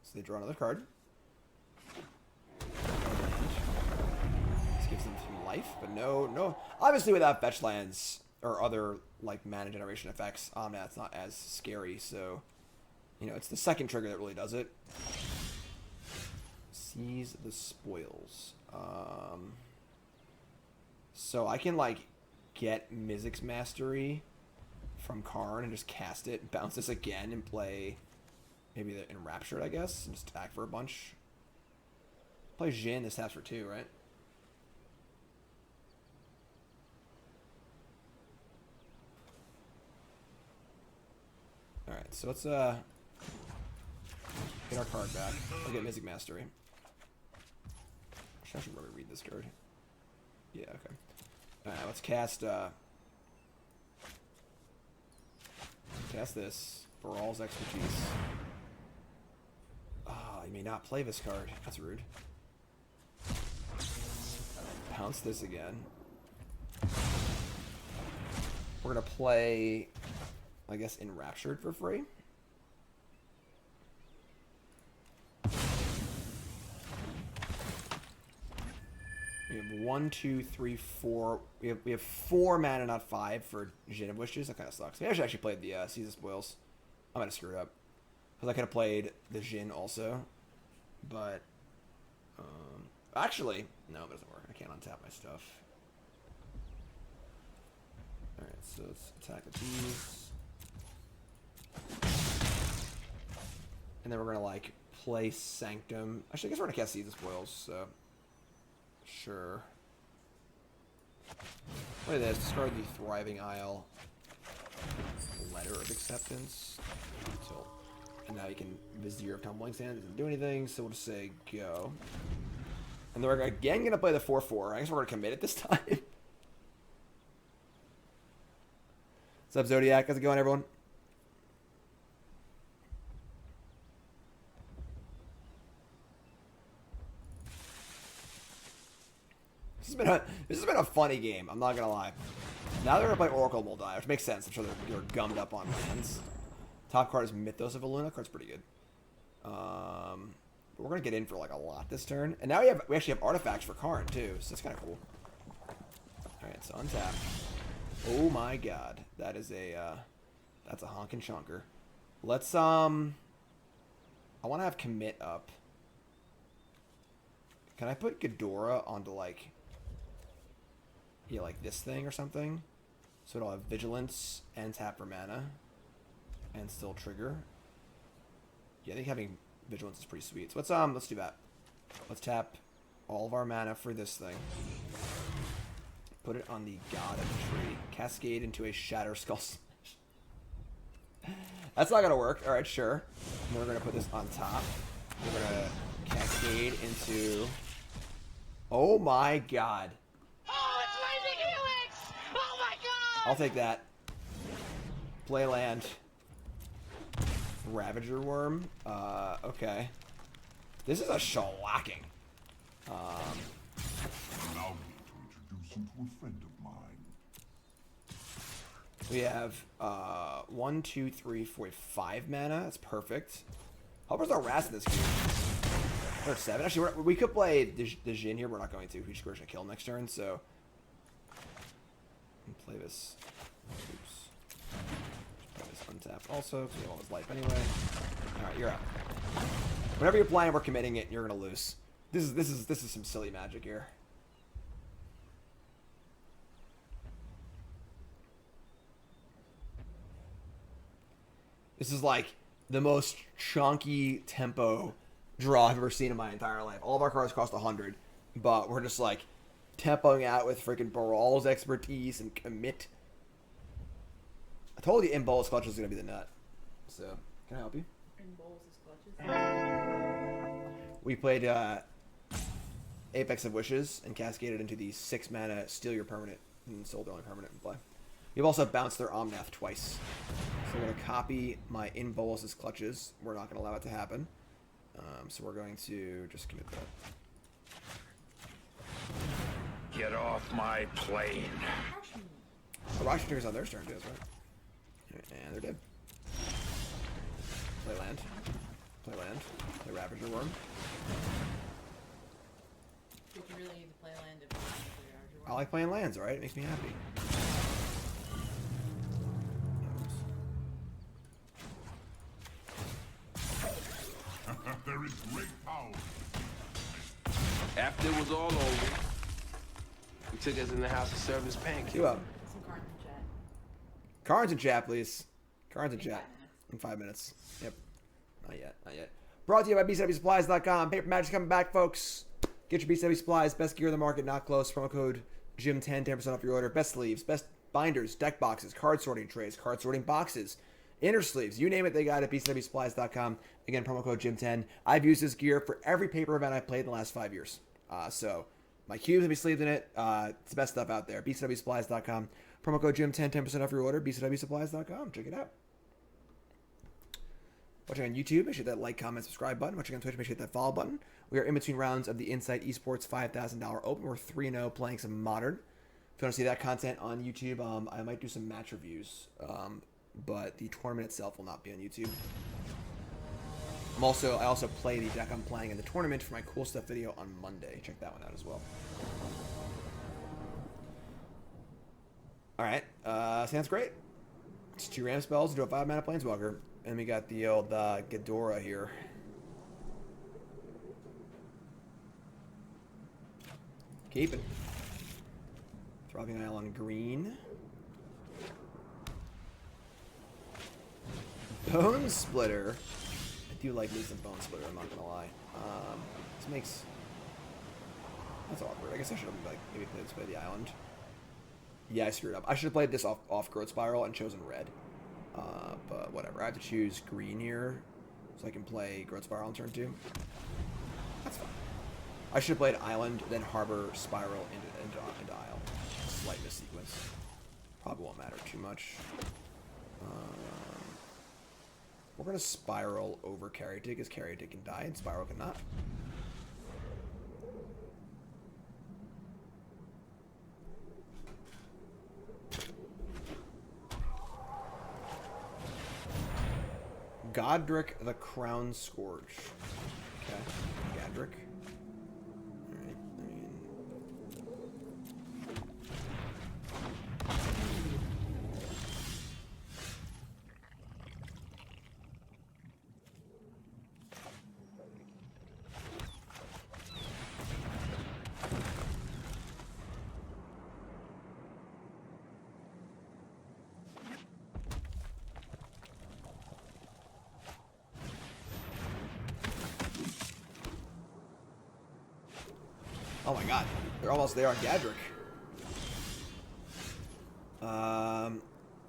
Speaker 1: So they draw another card. This gives them some life, but no. Obviously, without fetch lands or other like mana generation effects, Omnath's not as scary. So, you know, it's the second trigger that really does it. Seize the spoils. So I can like get Mizzix's Mastery from Karn and just cast it, bounce this again, and play maybe the Enraptured, I guess, and just attack for a bunch. Play Jhin, this taps for 2, right? Alright, so let's get our card back. I'll get Mizzix's Mastery. I should probably read this card. Yeah, okay. Alright, let's cast this. Brawl's Expertise. Ah, you may not play this card. That's rude. Pounce this again. We're gonna play, I guess, Enraptured for free. We have 1, 2, 3, 4. We have 4 mana, not 5 for Jhin of Wishes. That kind of sucks. Maybe I should actually play the Seize the Spoils. I might have screwed up because I could have played the Jhin also, but actually no, it doesn't work. I can't untap my stuff. Alright, so let's attack with these. And then we're gonna like play Sanctum. Actually, I guess we're gonna cast Seeds of Spoils, so sure. Look at this, discard the Thriving Isle. Letter of Acceptance. So, and now you can Vizier of Tumbling Sands. Doesn't do anything, so we'll just say go. And then we're again gonna play the 4/4. I guess we're gonna commit it this time. What's up, Zodiac? How's it going, everyone? This has been a funny game. I'm not gonna lie. Now they're gonna play Oracle Moldai, which makes sense. I'm sure they're gummed up on lands. Top card is Mythos of Illuna. Card's pretty good. But we're gonna get in for like a lot this turn, and now we actually have artifacts for Karn too, so that's kind of cool. All right, so untap. Oh my God, that is that's a honkin' chonker. Let's I want to have commit up. Can I put Ghidorah onto like, yeah, like this thing or something? So it'll have vigilance and tap for mana, and still trigger. Yeah, I think having vigilance is pretty sweet. So let's do that. Let's tap all of our mana for this thing. Put it on the God of the Tree. Cascade into a Shatter Skull Smash. That's not gonna work. All right, sure. And we're gonna put this on top. We're gonna cascade into. Oh my God.
Speaker 5: Oh, it's Lightning Helix! Oh my God!
Speaker 1: I'll take that. Play land. Ravager Worm. Okay. This is a shellacking.
Speaker 3: Allow me to introduce you to a friend of mine.
Speaker 1: We have 1, 2, 3, 4, 5 mana. That's perfect. How much is our Ras in this game? There's 7. Actually, we could play the Jin here. We're not going to. We're just going to kill next turn. So play this. Oops. Play this untap also because we have all this life anyway. All right, you're up. Whenever you're playing, we're committing it. And you're gonna lose. This is some silly magic here. This is like the most chunky tempo draw I've ever seen in my entire life. All of our cards cost 100, but we're just like tempoing out with freaking Baral's expertise and commit. I told you Imbol's Clutch is gonna be the nut. So, can I help you? We played Apex of Wishes and cascaded into the 6 mana Steal Your Permanent and sold their only permanent in play. You've also bounced their Omnath twice. So we're going to copy my In Bolus's Clutches. We're not going to allow it to happen. So we're going to just commit that.
Speaker 6: Get off my plane.
Speaker 1: Oh, Rock triggers on their turn too, that's right. And they're dead. Play land. Play land. Play Ravager Worm.
Speaker 7: Did you really need to play land if you want to play Ravager Worm?
Speaker 1: I like playing lands, alright? It makes me happy.
Speaker 3: There is great power.
Speaker 6: After it was all over, he took us in the house to serve his pancakes.
Speaker 1: You up.
Speaker 7: Some cards in chat.
Speaker 1: Cards in chat, please. Cards in
Speaker 7: In
Speaker 1: chat.
Speaker 7: 5 minutes.
Speaker 1: In 5 minutes. Yep. Not yet. Not yet. Brought to you by BCWSupplies.com. Paper Magic's coming back, folks. Get your BCW Supplies. Best gear in the market, not close. Promo code GYM10, 10% off your order. Best sleeves, best binders, deck boxes, card sorting trays, card sorting boxes, inner sleeves. You name it, they got it at BCWSupplies.com. Again, promo code GYM10. I've used this gear for every paper event I've played in the last 5 years. So my cubes will be sleeved in it. It's the best stuff out there. BCWSupplies.com. Promo code GYM10, 10% off your order. BCWSupplies.com. Check it out. Watching on YouTube, make sure that like, comment, subscribe button. Watching on Twitch, make sure that follow button. We are in between rounds of the Insight Esports $5,000 Open. We're 3-0 playing some Modern. If you want to see that content on YouTube, I might do some match reviews. But the tournament itself will not be on YouTube. I also play the deck I'm playing in the tournament for my cool stuff video on Monday. Check that one out as well. Alright, sounds great. It's 2 Ram spells into a 5 mana Planeswalker. And we got the old Ghidorah here. Keeping. Throbbing Isle on green. Bone Splitter. I do like me some Bone Splitter, I'm not gonna lie. This makes... That's awkward. I guess I should have like maybe played this by the island. Yeah, I screwed up. I should have played this off Growth Spiral and chosen red. But whatever. I have to choose green here so I can play Growth Spiral on turn 2. That's fine. I should have played island, then harbor, spiral into isle. Slight missequence. Probably won't matter too much. We're gonna spiral over Carriatic because Carriatic can die and spiral cannot. Godric the Crown Scourge. Okay, Godric. Alright, I mean... Oh my god, they're almost there on Gadrick.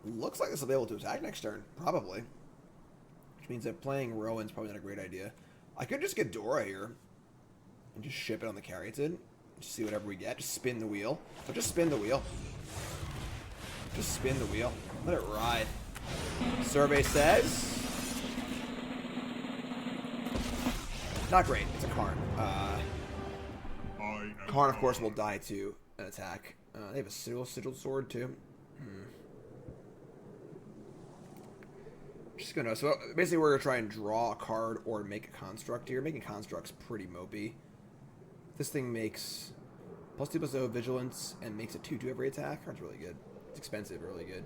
Speaker 1: Looks like this will be able to attack next turn, probably. Which means that playing Rowan's probably not a great idea. I could just get Dora here and just ship it on the Caryatid. Just see whatever we get. Just spin the wheel. So just spin the wheel. Just spin the wheel. Let it ride. Survey says... Not great. It's a Karn. Karn, of course, will die to an attack. They have a sigiled sword, too. Just gonna... So, basically, we're gonna try and draw a card or make a construct here. Making construct's pretty mopey. This thing makes +2/+0 vigilance and makes a 2/2 every attack. Card's really good. It's expensive, really good.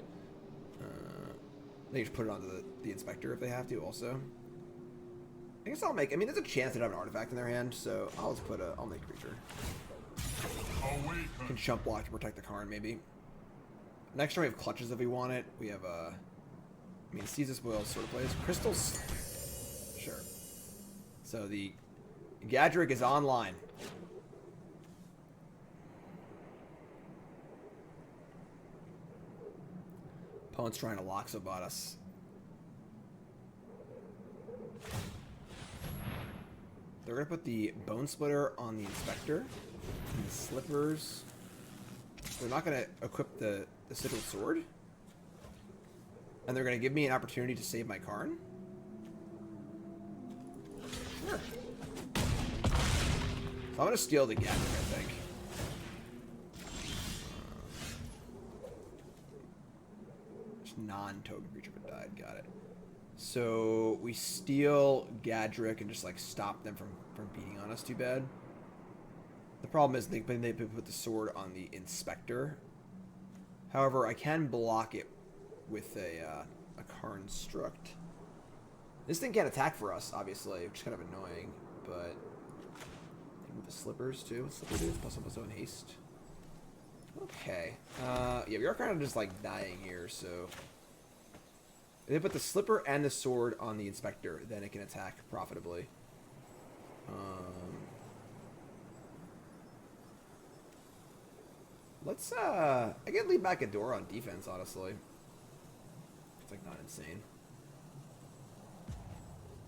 Speaker 1: They just put it onto the inspector if they have to, also. I guess I'll make... I mean, there's a chance they'd have an artifact in their hand, so I'll just put a... I'll make creature. Can chump block to protect the Karn, maybe. Next turn we have clutches if we want it. We have I mean, Caesar's Boil sort of plays. Crystals? Sure. So the Gadrick is online. Opponent's trying to lock about us. They're going to put the Bone Splitter on the Inspector. And the Slippers. They're not going to equip the Sigiled Sword. And they're going to give me an opportunity to save my Karn. Sure. So I'm going to steal the Gadget, I think. Just non-token creature but died. Got it. So we steal Gadrick and just like stop them from beating on us too bad. The problem is they put the sword on the Inspector. However, I can block it with a Construct. This thing can't attack for us, obviously, which is kind of annoying. But with the Slippers too. Slipper dudes +1/+0 and haste. Okay. Yeah, we are kind of just like dying here, so. If they put the Slipper and the sword on the Inspector, then it can attack profitably. Let's, I can leave back a door on defense, honestly. It's, like, not insane.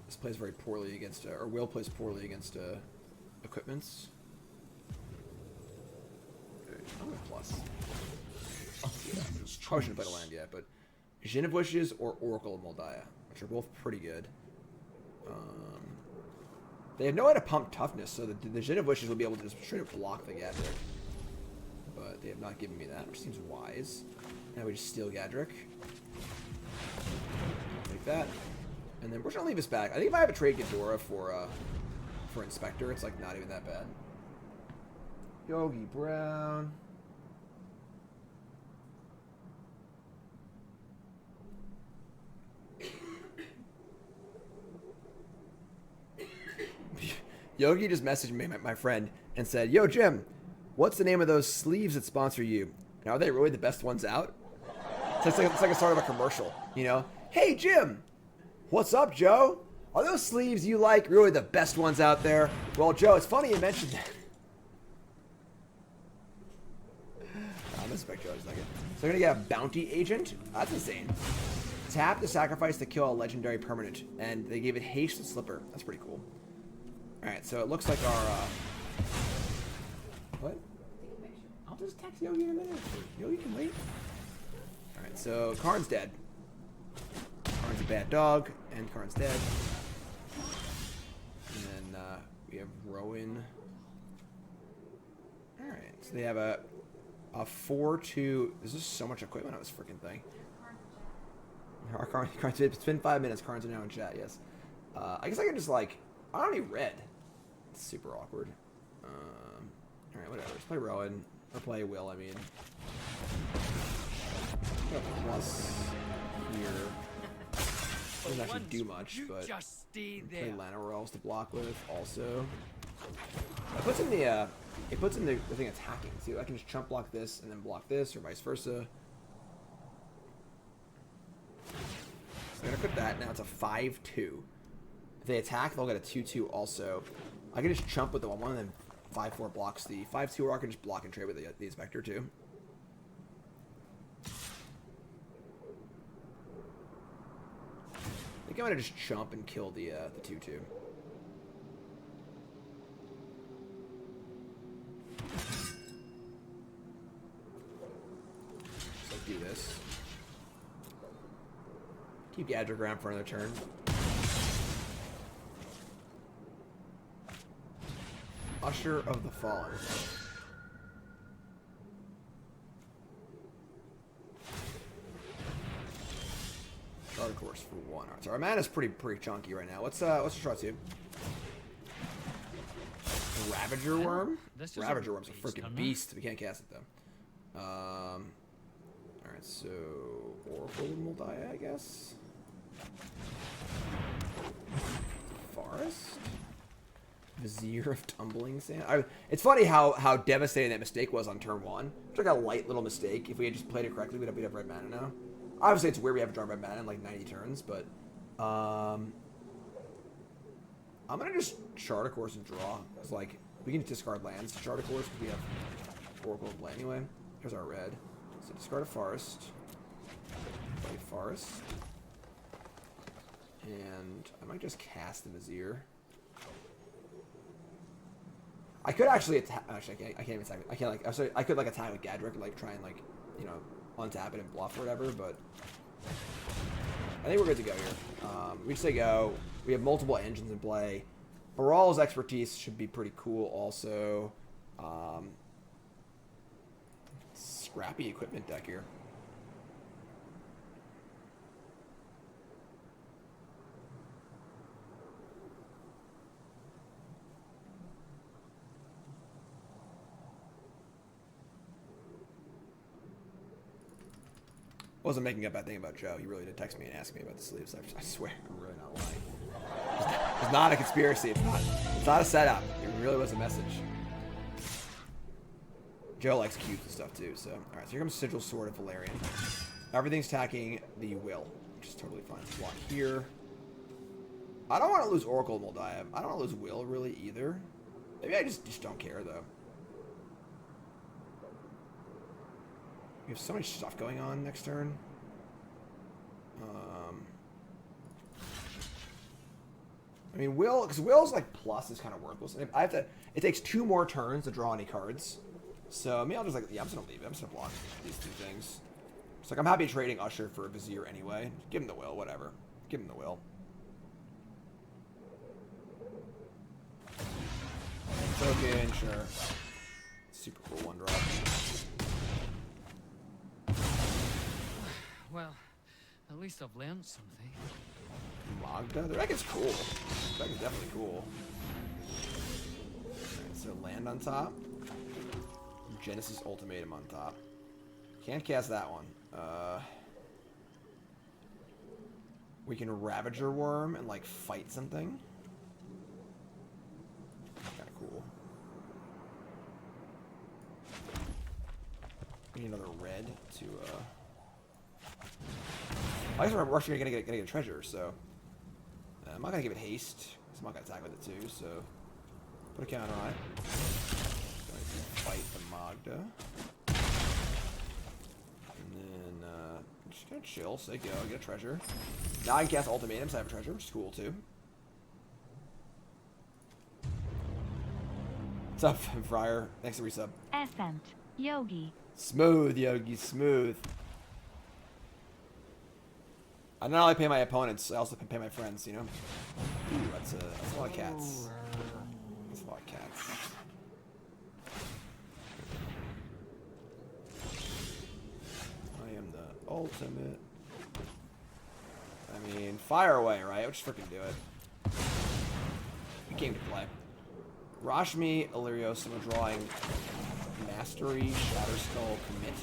Speaker 1: This plays very poorly against, or Will plays poorly against, equipments. Okay, I'm going plus. Probably shouldn't have played a land yet, but... Djinn of Wishes or Oracle of Moldiah, which are both pretty good. They have no way to pump toughness, so the Djinn of Wishes will be able to just straight up block the Gadrick. But they have not given me that, which seems wise. Now we just steal Gadrick. Like that. And then we're just gonna leave this back. I think if I have a trade Ghidorah for Inspector, it's like not even that bad. Yogi Brown. Yogi just messaged me, my friend, and said, "Yo, Jim, what's the name of those sleeves that sponsor you? And are they really the best ones out?" So it's like a sort of a commercial, you know? "Hey, Jim, What's up, Joe? Are those sleeves you like really the best ones out there? Well, Joe, it's funny you mentioned that. I'm respect Joe just a second. So we're gonna get a bounty agent. That's insane. Tap the sacrifice to kill a legendary permanent, and they gave it haste and slipper. That's pretty cool. All right, so it looks like our what? I'll just text Yogi in a minute. Yogi can wait. All right, so Karn's dead. Karn's a bad dog, and Karn's dead. And then we have Rowan. All right, so they have a 4-2. There's just so much equipment on this freaking thing. Our Karn's, it's been 5 minutes. Karn's are now in chat. Yes. I guess I can just like I don't need red. It's super awkward. All right, whatever. Let's play Rowan or play Will. I mean, plus here. Doesn't actually do much, but
Speaker 2: just stay
Speaker 1: play
Speaker 2: there.
Speaker 1: Lana Rolls to block with also. It puts in the thing attacking. See, I can just chump block this and then block this, or vice versa. So I'm gonna put that. Now it's a 5-2. If they attack, they'll get a 2-2 also. I can just chump with the 1-1 and then 5-4 blocks the 5-2, or I can just block and trade with the Inspector too. I think I'm gonna just chump and kill the 2-2. So do this. Keep Gadget around for another turn. Usher of the Fallen. Dark Horse for 1. Alright, so our mana's pretty chunky right now. What's the shot to? Ravager Worm? Ravager Worm's a freaking beast. We can't cast it though. Alright, so Oracle will die, I guess. Forest? Vizier of Tumbling Sand. It's funny how devastating that mistake was on turn 1. It's like a light little mistake. If we had just played it correctly, we'd have red mana now. Obviously, it's weird we haven't drawn red mana in like 90 turns, but I'm gonna just Chart a Course and draw. It's like we can discard lands to Chart a Course because we have Oracle and play anyway. Here's our red. So discard a Forest. Play Forest. And I might just cast the Vizier. I could actually attack. Actually, I can't even attack. I can't like. I'm sorry, I could like attack with Gadrick and like try and like, you know, untap it and bluff or whatever. But I think we're good to go here. We say go. We have multiple engines in play. Baral's expertise should be pretty cool. Also, scrappy equipment deck here. Wasn't making up that thing about Joe. He really did text me and ask me about the sleeves. I swear, I'm really not lying. It's not a conspiracy. It's not a setup. It really was a message. Joe likes cubes and stuff too. So, all right. So here comes Sigil Sword of Valerian. Everything's attacking the Will, which is totally fine. Block here. I don't want to lose Oracle and Moldive. I don't want to lose Will really either. Maybe I just don't care though. We have so much stuff going on next turn. I mean, because Will's like plus is kind of worthless. And I have to. It takes 2 more turns to draw any cards. So maybe I'll just like, yeah, I'm just gonna leave it. I'm just gonna block these 2 things. It's like I'm happy trading Usher for a Vizier anyway. Give him the Will, whatever. Give him the Will. Token, sure. Super cool 1-drop.
Speaker 2: Well, at least I've learned something.
Speaker 1: Magda? The deck is cool. The deck is definitely cool. Alright, so land on top. Genesis Ultimatum on top. Can't cast that one. We can Ravager Worm and like fight something. Kind of cool. We need another red to I guess we're actually gonna get a treasure, so I'm not gonna give it haste, because I'm not gonna attack with it too, so put a counter on it. Going to fight the Magda. And then just gonna chill, say go, get a treasure. Now I can cast ultimatums, I have a treasure, which is cool too. What's up, Friar? Thanks for resub.
Speaker 4: Essent. Yogi.
Speaker 1: Smooth, Yogi, smooth. I not only pay my opponents, I also pay my friends, you know? Ooh, that's a lot of cats. That's a lot of cats. I am the ultimate. I mean, fire away, right? Let's just freaking do it. We came to play. Rashmi, Illyrio, someone drawing Mastery, Shatterskull, Commit.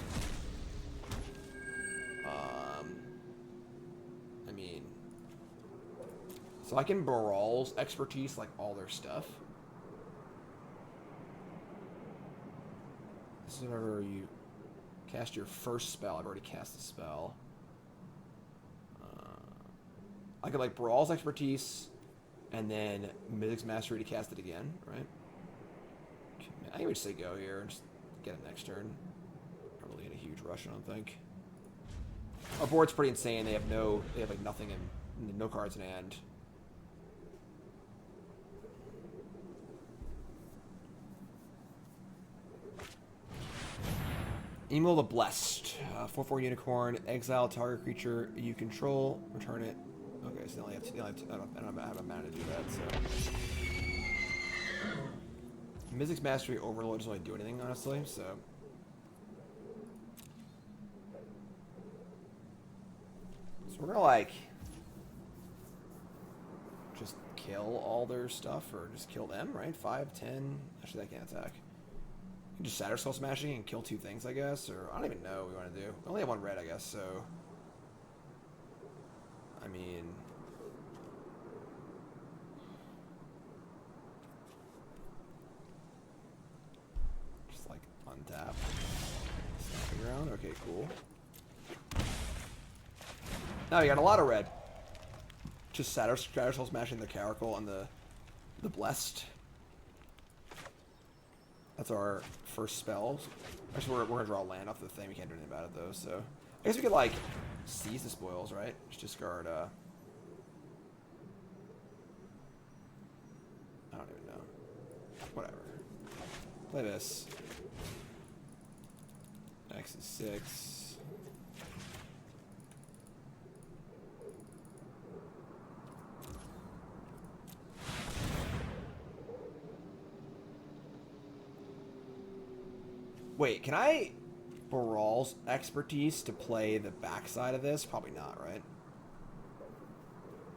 Speaker 1: I mean, so I can Baral's expertise like all their stuff. This is whenever you cast your first spell. I've already cast the spell. I could like Baral's expertise, and then Mythic's Mastery to cast it again, right? I think we just say go here and just get it next turn. Not really in a huge rush, I don't think. Our board's pretty insane. They have like nothing in, no cards in hand. Emil the Blessed. 4/4 unicorn. Exile target creature you control. Return it. Okay, so they only have to, I don't have a mana to do that, so. Mythic's Mastery Overload doesn't really do anything, honestly, so. So we're gonna, like, just kill all their stuff, or just kill them, right? 5, 10. Actually, that can't attack. You can just Shatterskull Smashing and kill 2 things, I guess, or I don't even know what we want to do. We only have 1 red, I guess, so. I mean. Untap. Snapping around. Okay, cool. Now we got a lot of red. Just Shatterskull Smashing the Caracal on the Blessed. That's our first spell. Actually, we're gonna draw land off the thing. We can't do anything about it though. So I guess we could like seize the spoils, right? Just discard. I don't even know. Whatever. Play this. X is 6. Wait, can I Baral's expertise to play the backside of this? Probably not, right?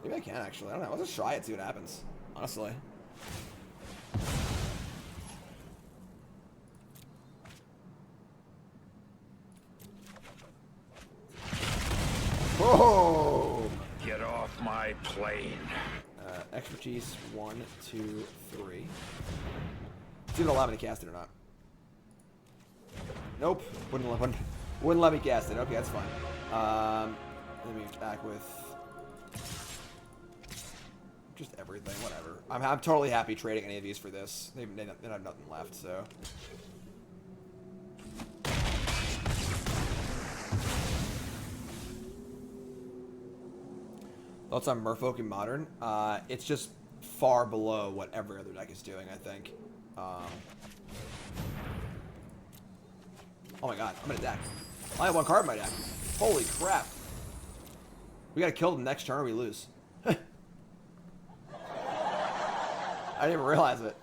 Speaker 1: Maybe I can actually. I don't know. Let's just try it, see what happens. Honestly. Oh!
Speaker 8: Get off my plane.
Speaker 1: Expertise 1, 2, 3. See if it'll allow me to cast it or not. Nope. Wouldn't let me cast it. Okay, that's fine. Let me back with just everything. Whatever. I'm totally happy trading any of these for this. They have nothing left, so. Thoughts on Merfolk in Modern? It's just far below what every other deck is doing, I think. Oh my god, I'm gonna deck. I have 1 card in my deck. Holy crap. We gotta kill them next turn or we lose. I didn't even realize it.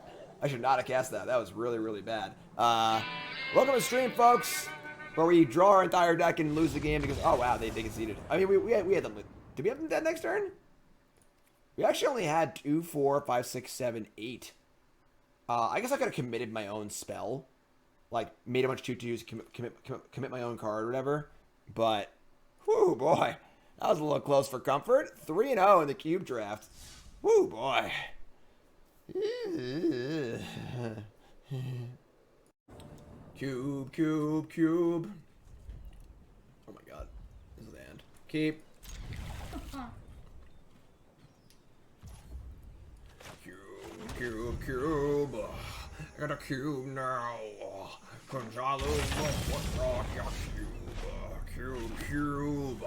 Speaker 1: I should not have cast that. That was really, really bad. Welcome to stream, folks, where we draw our entire deck and lose the game because, oh wow, they conceded. I mean, we had them. Did we have them dead next turn? We actually only had 2, 4, 5, 6, 7, 8. I guess I could have committed my own spell. Like, made a bunch of 2/2s, commit my own card or whatever. But, whoo, boy. That was a little close for comfort. 3-0 in the cube draft. Whoo, boy. Cube, cube, cube. Oh my god. This is the end. Keep. cube, cube. I got a cube now. Cause I love what brought your cube, cube.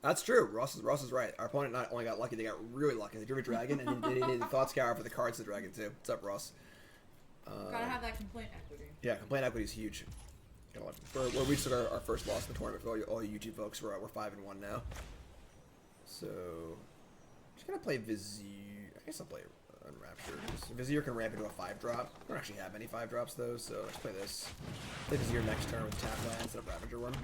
Speaker 1: That's true. Ross is right. Our opponent not only got lucky, they got really lucky. They drew a dragon, and they did the Thought Scour for the cards to the dragon, too. What's up, Ross?
Speaker 7: Gotta have that complaint equity.
Speaker 1: Yeah, complaint equity is huge. We just took our first loss in the tournament for all you YouTube folks. We're 5-1 now. So, just gonna play Vizier. I guess I'll play Unraptured. Vizier can ramp into a 5-drop. I don't actually have any 5-drops though, so let's play this. Play Vizier next turn with tap land instead of Ravager one.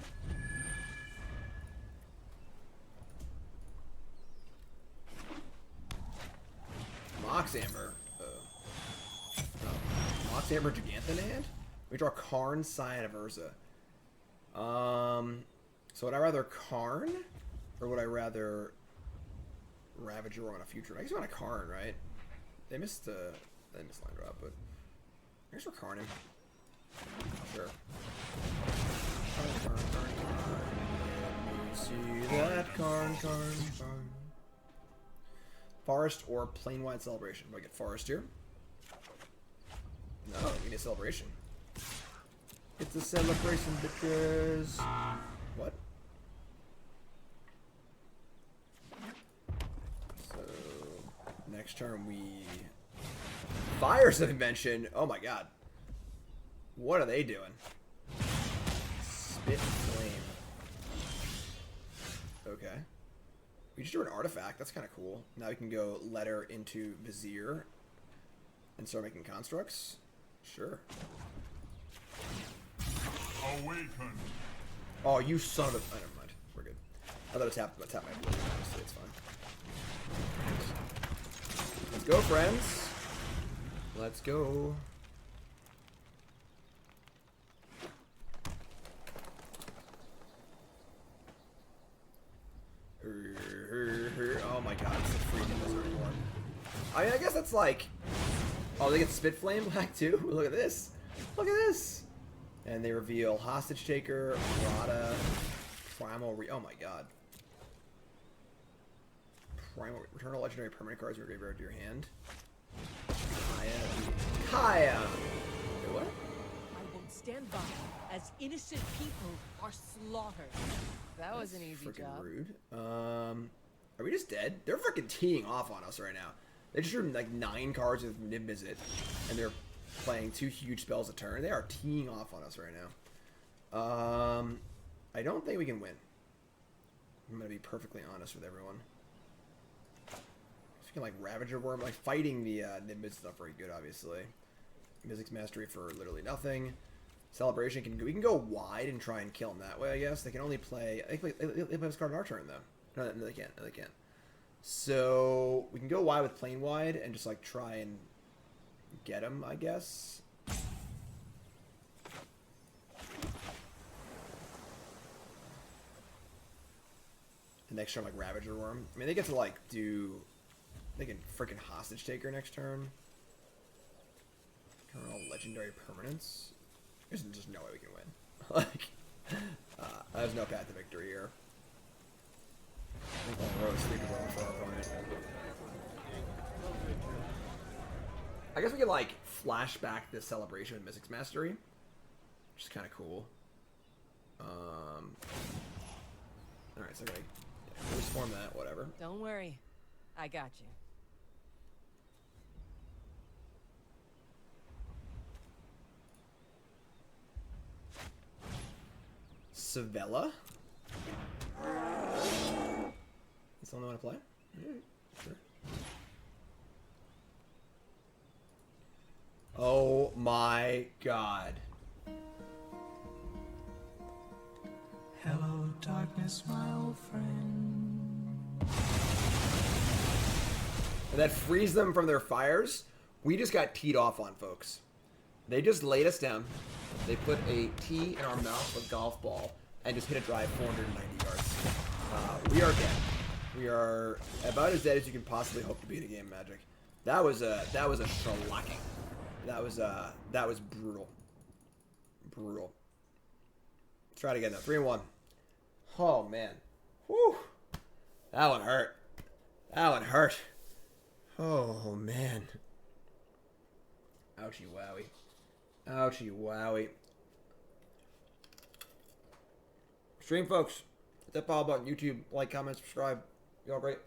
Speaker 1: Mox Amber. Mox Amber Giganthan hand? We draw Karn, Scion of Urza. So would I rather Karn? Or would I rather Ravager on a future? I guess I want a Karn, right? They missed line drop, but I guess we're Karning. Sure. Karn. Let me see that Karn. Forest or Plane-wide Celebration. Do I get Forest here? No, we need a Celebration. It's a celebration, bitches. What? So, next turn we... Fires of Invention! Oh my god. What are they doing? Spit Flame. Okay. We just drew an artifact. That's kind of cool. Now we can go letter into Vizier and start making constructs. Sure.
Speaker 3: Awaken.
Speaker 1: Oh, you son of a... Oh, never mind. We're good. I thought I tapped my blue. Honestly, it's fine. Let's go, friends. Let's go. Oh my god, it's a freaking Blizzard War. I mean, I guess that's like... Oh, they get Spit Flame back too? Look at this. Look at this. And they reveal Hostage Taker, Rada, Primal Oh my god. Primal return all legendary permanent cards from your graveyard to your hand. Kaya. Wait, what?
Speaker 9: I won't stand by as innocent people are slaughtered. That was an easy job.
Speaker 1: Rude. Are we just dead? They're freaking teeing off on us right now. They just drew like 9 cards with Nib Mizzet, and they're playing 2 huge spells a turn. They are teeing off on us right now. I don't think we can win. I'm gonna be perfectly honest with everyone. If you can like Ravager Worm, like fighting the Nib Mizzet stuff very good, obviously. Mizzet's Mastery for literally nothing. Celebration we can go wide and try and kill them that way, I guess. They can only play... They play this card on our turn, though. No, they can't. No, they can't. So, we can go wide with Plane Wide and just, like, try and get them, I guess. The next turn, like, Ravager Worm. I mean, they get to, like, do... They can freaking Hostage Taker next turn. All legendary permanents. There's just no way we can win. Like, there's no path to victory here. I think we'll roast for our opponent. I guess we could like flash back this celebration with Mystic's Mastery, which is kind of cool. All right, so I'm gonna transform that. Whatever.
Speaker 9: Don't worry, I got you.
Speaker 1: Savella? That's the only one to play? Alright, sure. Oh my god.
Speaker 10: Hello, darkness, my old friend.
Speaker 1: And that frees them from their fires? We just got teed off on, folks. They just laid us down. They put a tee in our mouth with a golf ball and just hit a drive 490 yards. We are dead. We are about as dead as you can possibly hope to be in a game of Magic. That was a shellacking. That was brutal. brutal. Let's try it again, though. 3-1. Oh, man. Whew. That one hurt. That one hurt. Oh, man. Ouchie wowie. Ouchie wowie. Stream, folks. Hit that follow button. YouTube. Like, comment, subscribe. You all great.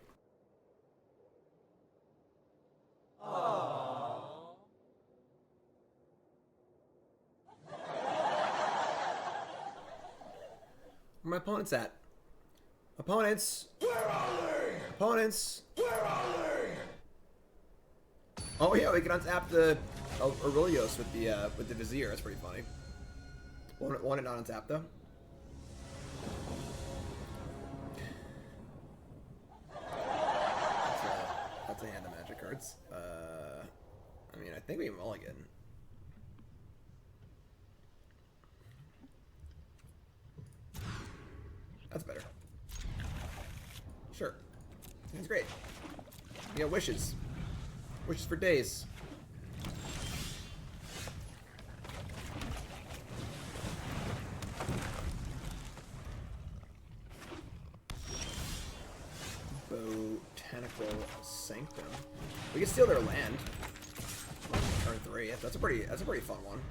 Speaker 1: Where my opponents at? Opponents! Where are they? Opponents! Where are they? Oh yeah, we can untap the Aurelios with the Vizier. That's pretty funny. Want it not untap though. That's a hand of magic cards. I mean, I think we mulligan. That's better. Sure. That's great. We got wishes. Wishes for days. Botanical Sanctum. We can steal their land. Turn 3. That's a pretty fun one.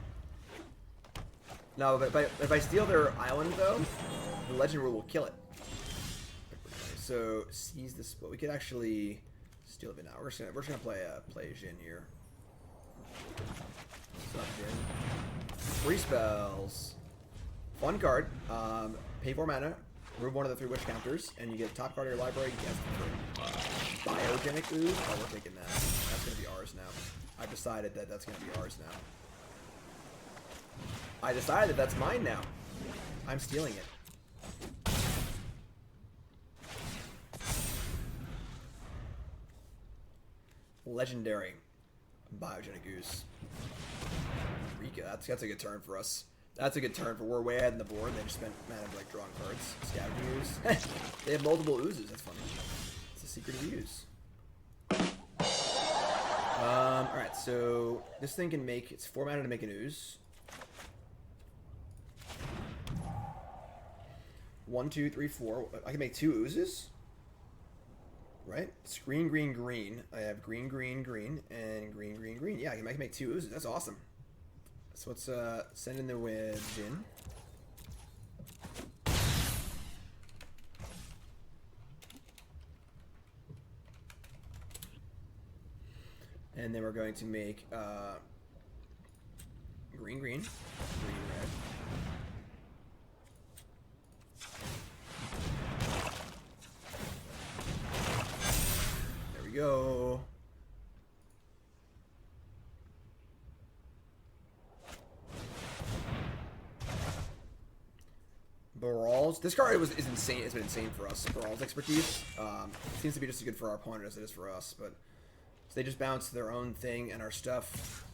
Speaker 1: No, but if I steal their island though, the legend rule will kill it. So seize this. But we could actually steal it now. We're just gonna play Jhin here. What's up, Jhin? 3 spells. Fun card. Pay 4 mana. Remove one of the 3 wish counters, and you get top card of your library. You get biogenic ooze. Oh, we're taking that. That's gonna be ours now. I've decided that that's gonna be ours now. I decided that that's mine now. I'm stealing it. Legendary biogenic ooze. Rika, that's a good turn for us. That's a good turn for we're way ahead in the board. They just spent mana like drawing cards. Scavenging ooze. They have multiple oozes. That's funny. It's a secret of ooze. Alright, so this thing can make it's 4 mana to make an ooze. 1, 2, 3, 4. I can make 2 oozes. Right? It's green, green, green. I have green, green, green, and green, green, green. Yeah, I can make 2 oozes. That's awesome. So let's send in the Jhin. And then we're going to make green, green, green, red. There we go. Baral's. This card is insane. It's been insane for us. Baral's expertise seems to be just as good for our opponent as it is for us. But so they just bounce their own thing and our stuff.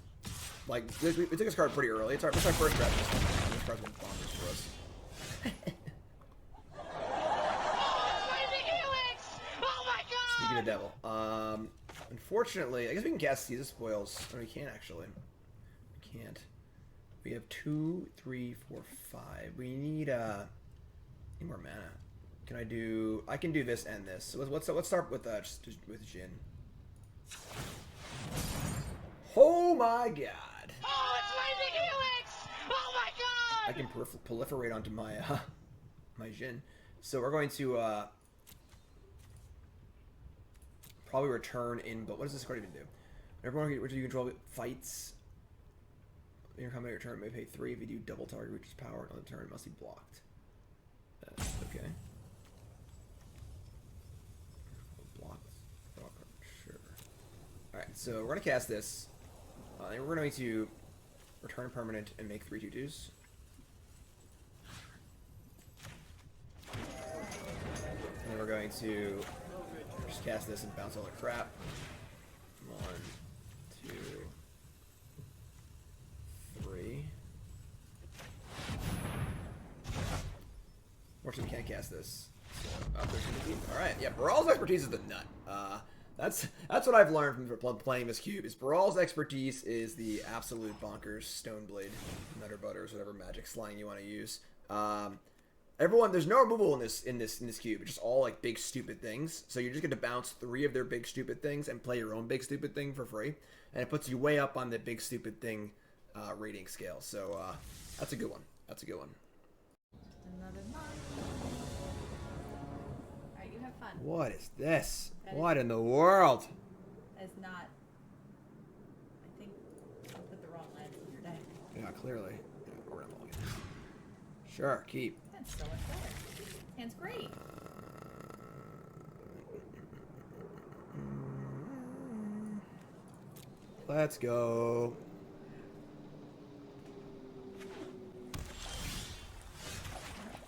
Speaker 1: Like we took this card pretty early. It's our first draft. This card's been bonkers for us. Speaking of devil, unfortunately, I guess we can cast Caesar Spoils. Oh, we can't actually. We can't. We have 2, 3, 4, 5. We need more mana. Can I do? I can do this and this. So let's start with just with Jhin. Oh my god!
Speaker 5: Oh, it's Lightning Helix! Oh my god!
Speaker 1: I can proliferate onto my my Jhin. So we're going to probably return in. But what does this card even do? Everyone you control fights. In your combat return, may pay 3 if you do double target reaches power on the turn. It must be blocked. Okay. Blocked. Sure. Alright, so we're going to cast this. And we're going to return permanent and make 3 2/2s. And then we're going to just cast this and bounce all the crap. 1, 2, 3. Fortunately, we can't cast this. So, Alright, yeah, Baral's expertise is the nut. That's what I've learned from playing this cube. Is Baral's expertise is the absolute bonkers Stoneblade, Nutter Butters, whatever magic slang you want to use. Everyone, there's no removal in this cube. It's just all like big stupid things. So you're just going to bounce 3 of their big stupid things and play your own big stupid thing for free, and it puts you way up on the big stupid thing rating scale. So that's a good one. That's a good one.
Speaker 7: Another month. Alright, you have fun.
Speaker 1: What is this?
Speaker 7: That
Speaker 1: What in the world?
Speaker 7: That's not. I think I put the wrong lens in your deck.
Speaker 1: Yeah, clearly. Yeah, we're gonna mulligan. Sure, keep.
Speaker 7: That's so much better. Hand's great.
Speaker 1: Let's go.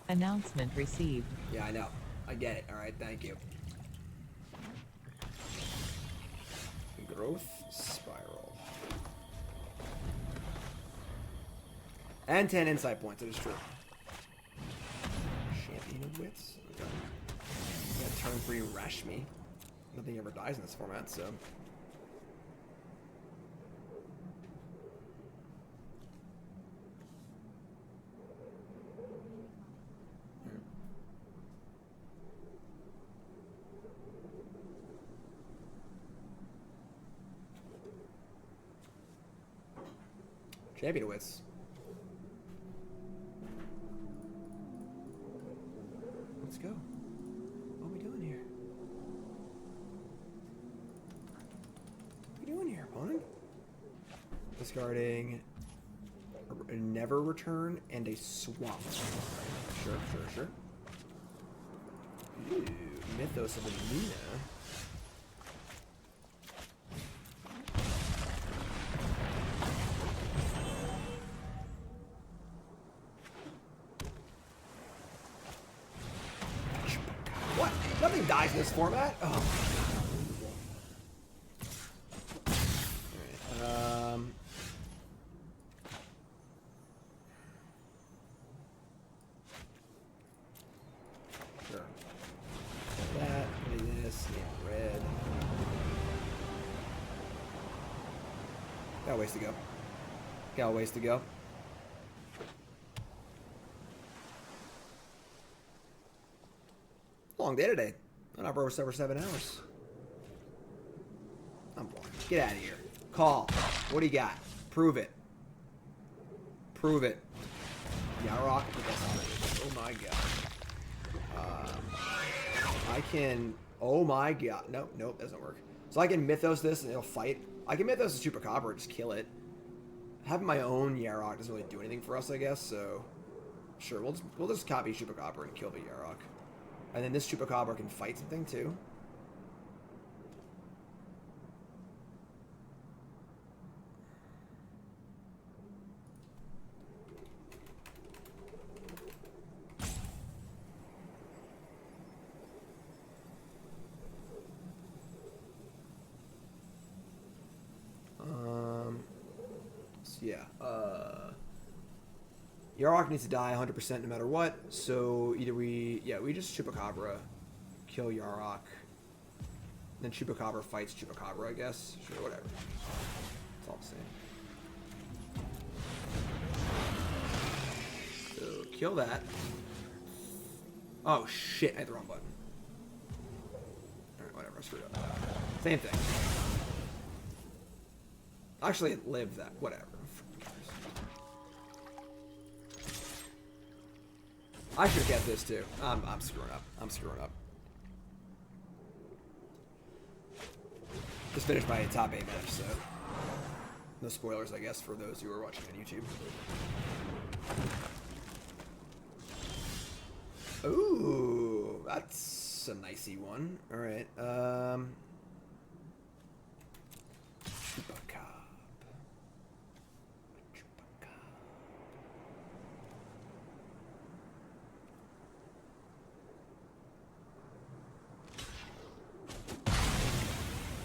Speaker 11: Announcement received.
Speaker 1: Yeah, I know. I get it. All right, thank you. Growth spiral. And 10 insight points. That is true. Champion of Wits. Okay. Yeah, turn 3 Rashmi. Nothing ever dies in this format, so. Champion of Wits. Let's go. What are we doing here? What are we doing here, opponent? Discarding a Never Return and a Swamp. Sure, sure, sure. Ooh, Mythos of Alina. What? Nothing dies in this format? Oh. Alright, sure. That, this, yeah, red. Got a ways to go. Got a ways to go. Long day today. I'm up over 7 hours. I'm blind. Get out of here. Call. What do you got? Prove it. Prove it. Yarok. Oh my god. I can. Oh my god. Nope. Nope. Doesn't work. So I can Mythos this and it'll fight. I can Mythos the Chupacabra and just kill it. Having my own Yarok doesn't really do anything for us, I guess. So sure, we'll just copy Chupacabra and kill the Yarok. And then this Chupacabra can fight something too. So yeah. Yarok needs to die 100% no matter what, so either we just Chupacabra, kill Yarok, then Chupacabra fights Chupacabra, I guess. Sure, whatever. It's all the same. So, kill that. Oh shit, I hit the wrong button. Alright, whatever, I screwed up. Same thing. Actually, it lived that, whatever. I should have kept this too. I'm screwing up. I'm screwing up. Just finished my top 8 match, so no spoilers, I guess, for those who are watching on YouTube. Ooh, that's a nicey one. All right.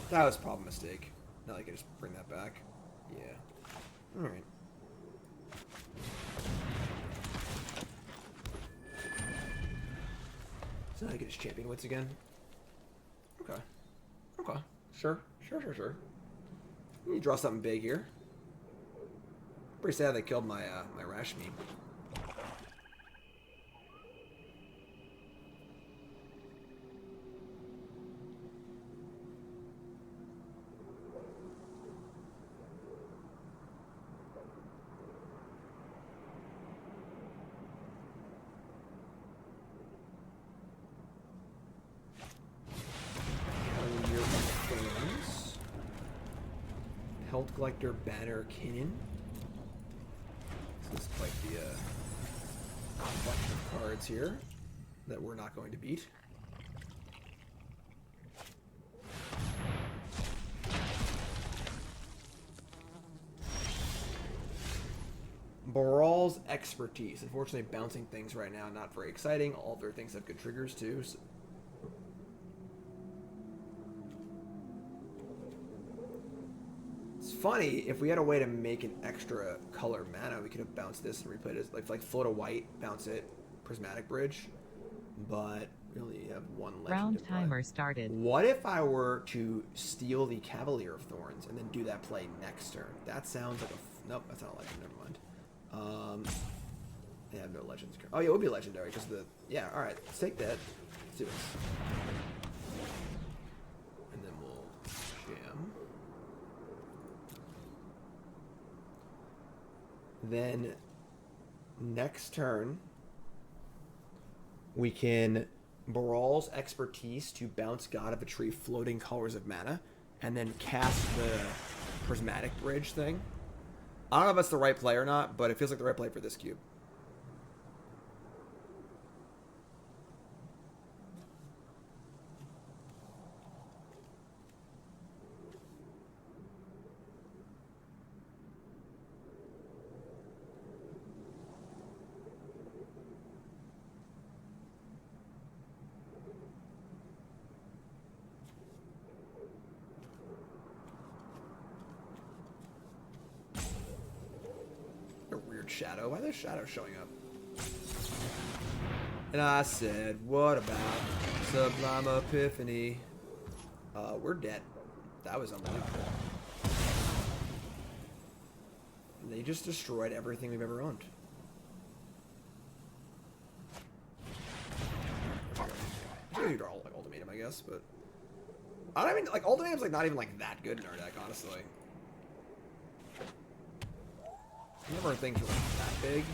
Speaker 1: That was probably a mistake. Now I can just bring that back. Yeah. Alright. So now I can just champion wits again. Okay. Okay. Sure. You draw something big here. Pretty sad they killed my my rash meme. Held Collector, Banner, Kinnan. This is quite the collection of cards here that we're not going to beat. Baral's Expertise. Unfortunately, bouncing things right now, not very exciting. All of their things have good triggers too. So funny, if we had a way to make an extra color mana, we could have bounced this and replayed it. Like float a white, bounce it, Prismatic Bridge. But we only have one legend.
Speaker 11: Round timer started.
Speaker 1: What if I were to steal the Cavalier of Thorns and then do that play next turn? That sounds like a... Nope, that's not a legend. Never mind. They have no legends. Oh, yeah, it would be legendary because the... Yeah, alright. Let's take that. Let's do this. And then we'll jam. Then next turn, we can Baral's Expertise to bounce God of a Tree, floating colors of mana, and then cast the Prismatic Bridge thing. I don't know if that's the right play or not, but it feels like the right play for this cube. Shadow. Why are there shadows showing up? And I said, what about Sublime Epiphany? We're dead. That was unbelievable. And they just destroyed everything we've ever owned. You draw like Ultimatum, I guess, but I don't even like Ultimatum's like not even like that good in our deck, honestly. Never things were like that big.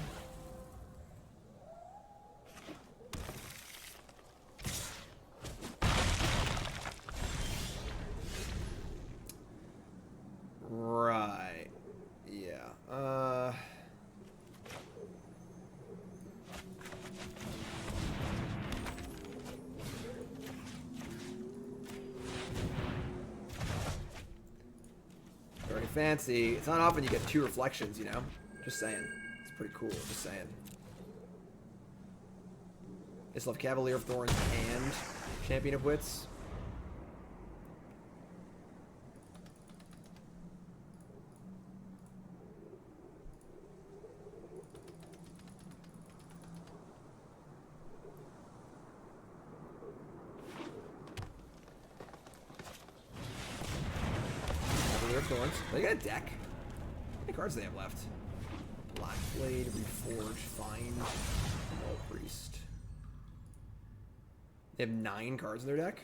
Speaker 1: Right. Yeah. Very fancy. It's not often you get 2 reflections, you know? Just saying. It's pretty cool. Just saying. I still have Cavalier of Thorns and Champion of Wits. Cavalier of Thorns. They got a deck. How many cards do they have left? Blackblade, Reforge, Find, Null Priest. They have 9 cards in their deck.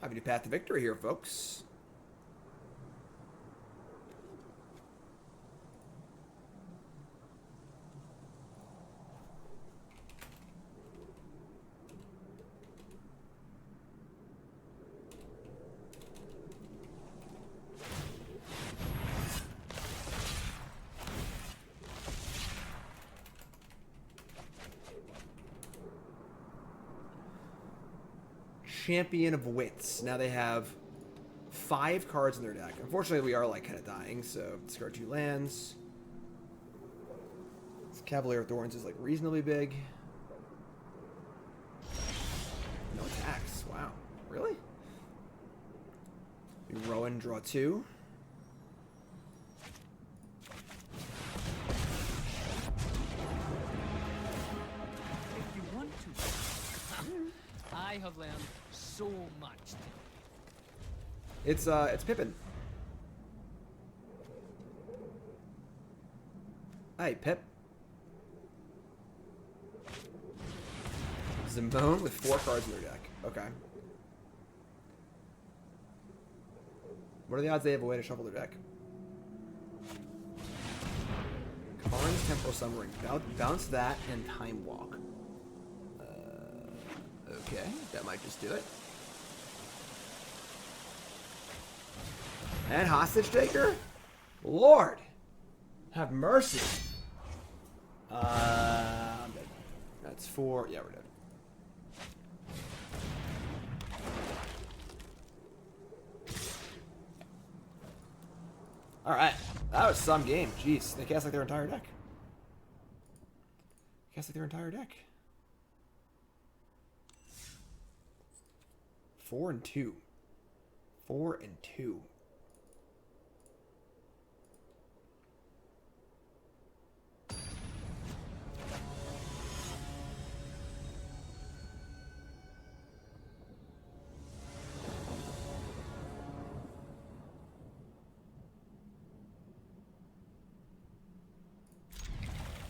Speaker 1: Happy to path to victory here, folks. Champion of Wits. Now they have 5 cards in their deck. Unfortunately, we are like kind of dying, so discard 2 lands. This Cavalier of Thorns is like reasonably big. No attacks. Wow. Really? Rowan, draw 2.
Speaker 2: If you want to, I have learned so much today.
Speaker 1: It's Pippin. Hey, Pip. Zimone with 4 cards in their deck. Okay. What are the odds they have a way to shuffle their deck? Karn's Temporal Summering. Bounce that and Time Walk. Okay, that might just do it. And Hostage Taker? Lord! Have mercy. I'm dead. That's 4. Yeah, we're dead. Alright. That was some game. Jeez. They cast like their entire deck. Cast like their entire deck. 4 and 2. 4 and 2.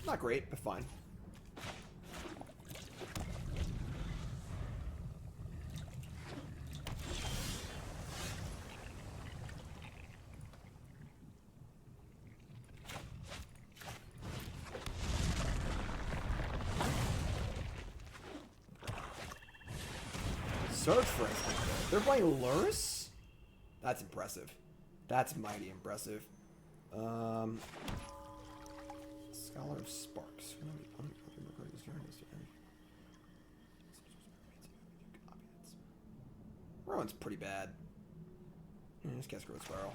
Speaker 1: Not great, but fine. Search for it. They're playing Luris? That's impressive. That's mighty impressive. Scholar of Sparks. Rowan's pretty bad. Just cast Growth Spiral.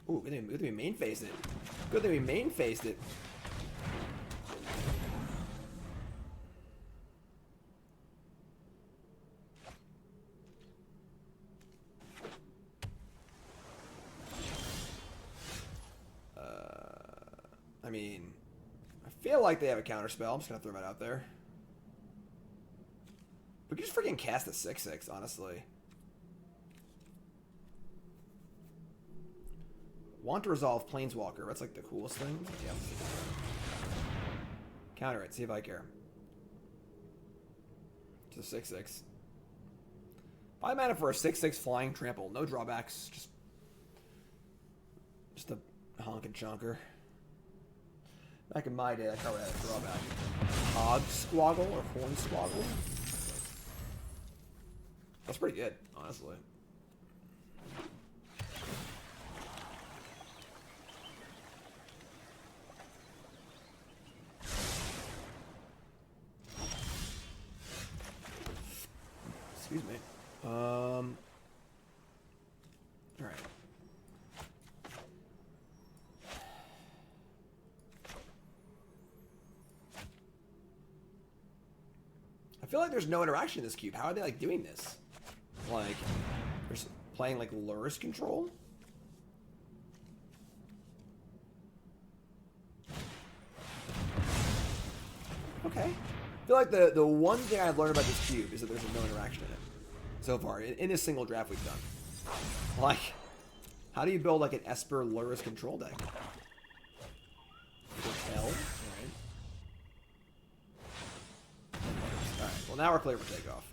Speaker 1: Ooh, good thing we main faced it. Good thing we main faced it. I mean, I feel like they have a counter spell. I'm just gonna throw that out there. We could just freaking cast a 6/6, honestly. Want to resolve Planeswalker. That's like the coolest thing. Yeah. Counter it. See if I care. It's a 6/6. 5 mana for a 6/6 flying trample. No drawbacks. Just a honkin' chonker. Back in my day, that card had a drawback. Hog Squoggle or Horn Squoggle. That's pretty good, honestly. Excuse me. All right. I feel like there's no interaction in this cube. How are they like doing this? Like, they're playing like Luris control? Okay. I feel like the one thing I've learned about this cube is that there's no interaction in it so far in a single draft we've done. Like, how do you build like an Esper Luris control deck? Hell? Alright, well now we're clear for takeoff.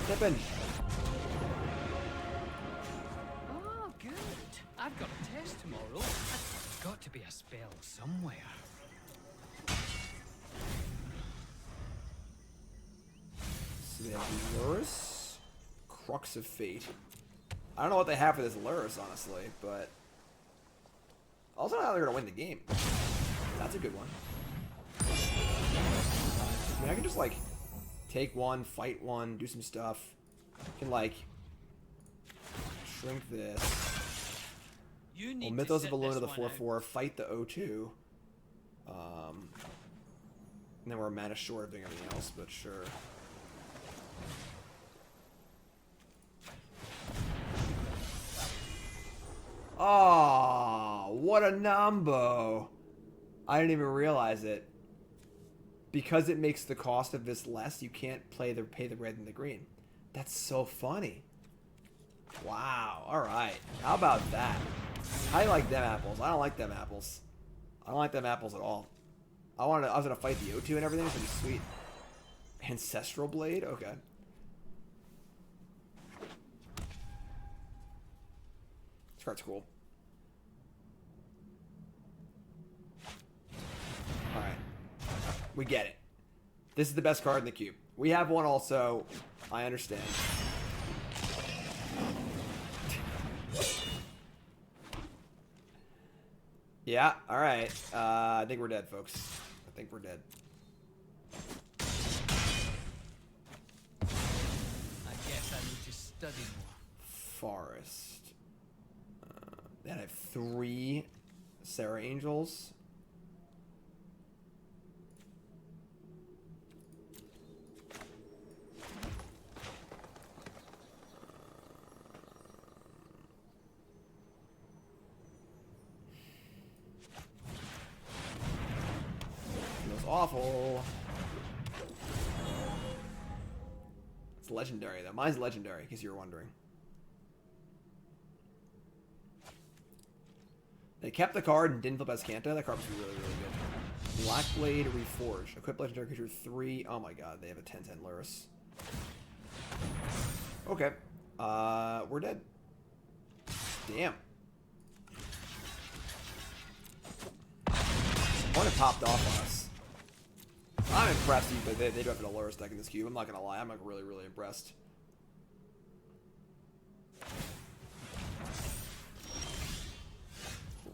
Speaker 1: Pippin!
Speaker 2: Oh, good. I've got a test tomorrow. There's got to be a spell somewhere.
Speaker 1: So they have Luris, Crux of Fate. I don't know what they have for this Luris, honestly, but also not how they're gonna win the game. That's a good one. I mean, I can just like take one, fight one, do some stuff. I can like shrink this.
Speaker 2: You need
Speaker 1: Well, Mythos of
Speaker 2: to
Speaker 1: Aluna,
Speaker 2: sit
Speaker 1: the
Speaker 2: this one
Speaker 1: 4/4, fight the O2. And then we're mana short of doing everything else, but sure. Oh, what a numbo! I didn't even realize it. because it makes the cost of this less, you can't pay the red and the green. That's so funny. Wow. All right. How about that? I like them apples. I don't like them apples. I don't like them apples at all. I was gonna fight the O2 and everything. It's gonna be sweet. Ancestral Blade. Okay. This card's cool. All right. We get it. This is the best card in the cube. We have one also. I understand. Yeah, alright. I think we're dead, folks. I think we're dead.
Speaker 2: I guess I need to study more.
Speaker 1: Forest. Then I have 3 Sarah Angels. Awful. It's legendary though. Mine's legendary, in case you were wondering. They kept the card and didn't flip Ascanta. That card was really, really good. Black Blade Reforged. Equip legendary creature 3. Oh my god, they have a 10/10 Luris. Okay. We're dead. Damn. Opponent popped off on us. I'm impressed, but they do have an Luris deck in this cube. I'm not gonna lie, I'm like really, really impressed.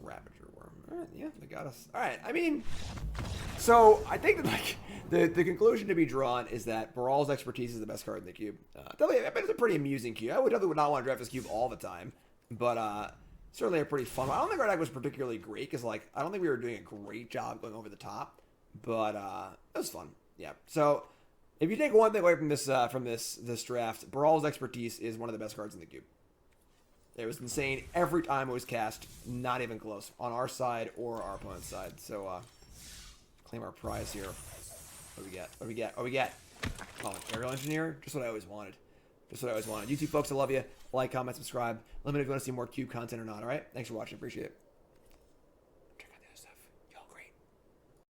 Speaker 1: Ravager Worm. Alright, yeah, they got us. Alright, I mean, so I think that like the conclusion to be drawn is that Baral's Expertise is the best card in the cube. Definitely, it's a pretty amusing cube. I would definitely not want to draft this cube all the time, but certainly a pretty fun one. I don't think our deck was particularly great because like I don't think we were doing a great job going over the top. But it was fun. Yeah. So if you take one thing away from this draft, Baral's Expertise is one of the best cards in the cube. It was insane every time it was cast, not even close on our side or our opponent's side. So claim our prize here. What do we get? What do we get? What do we get? Oh, an Aerial Engineer? Just what I always wanted. Just what I always wanted. YouTube folks, I love you. Like, comment, subscribe. Let me know if you want to see more cube content or not. All right. Thanks for watching. Appreciate it.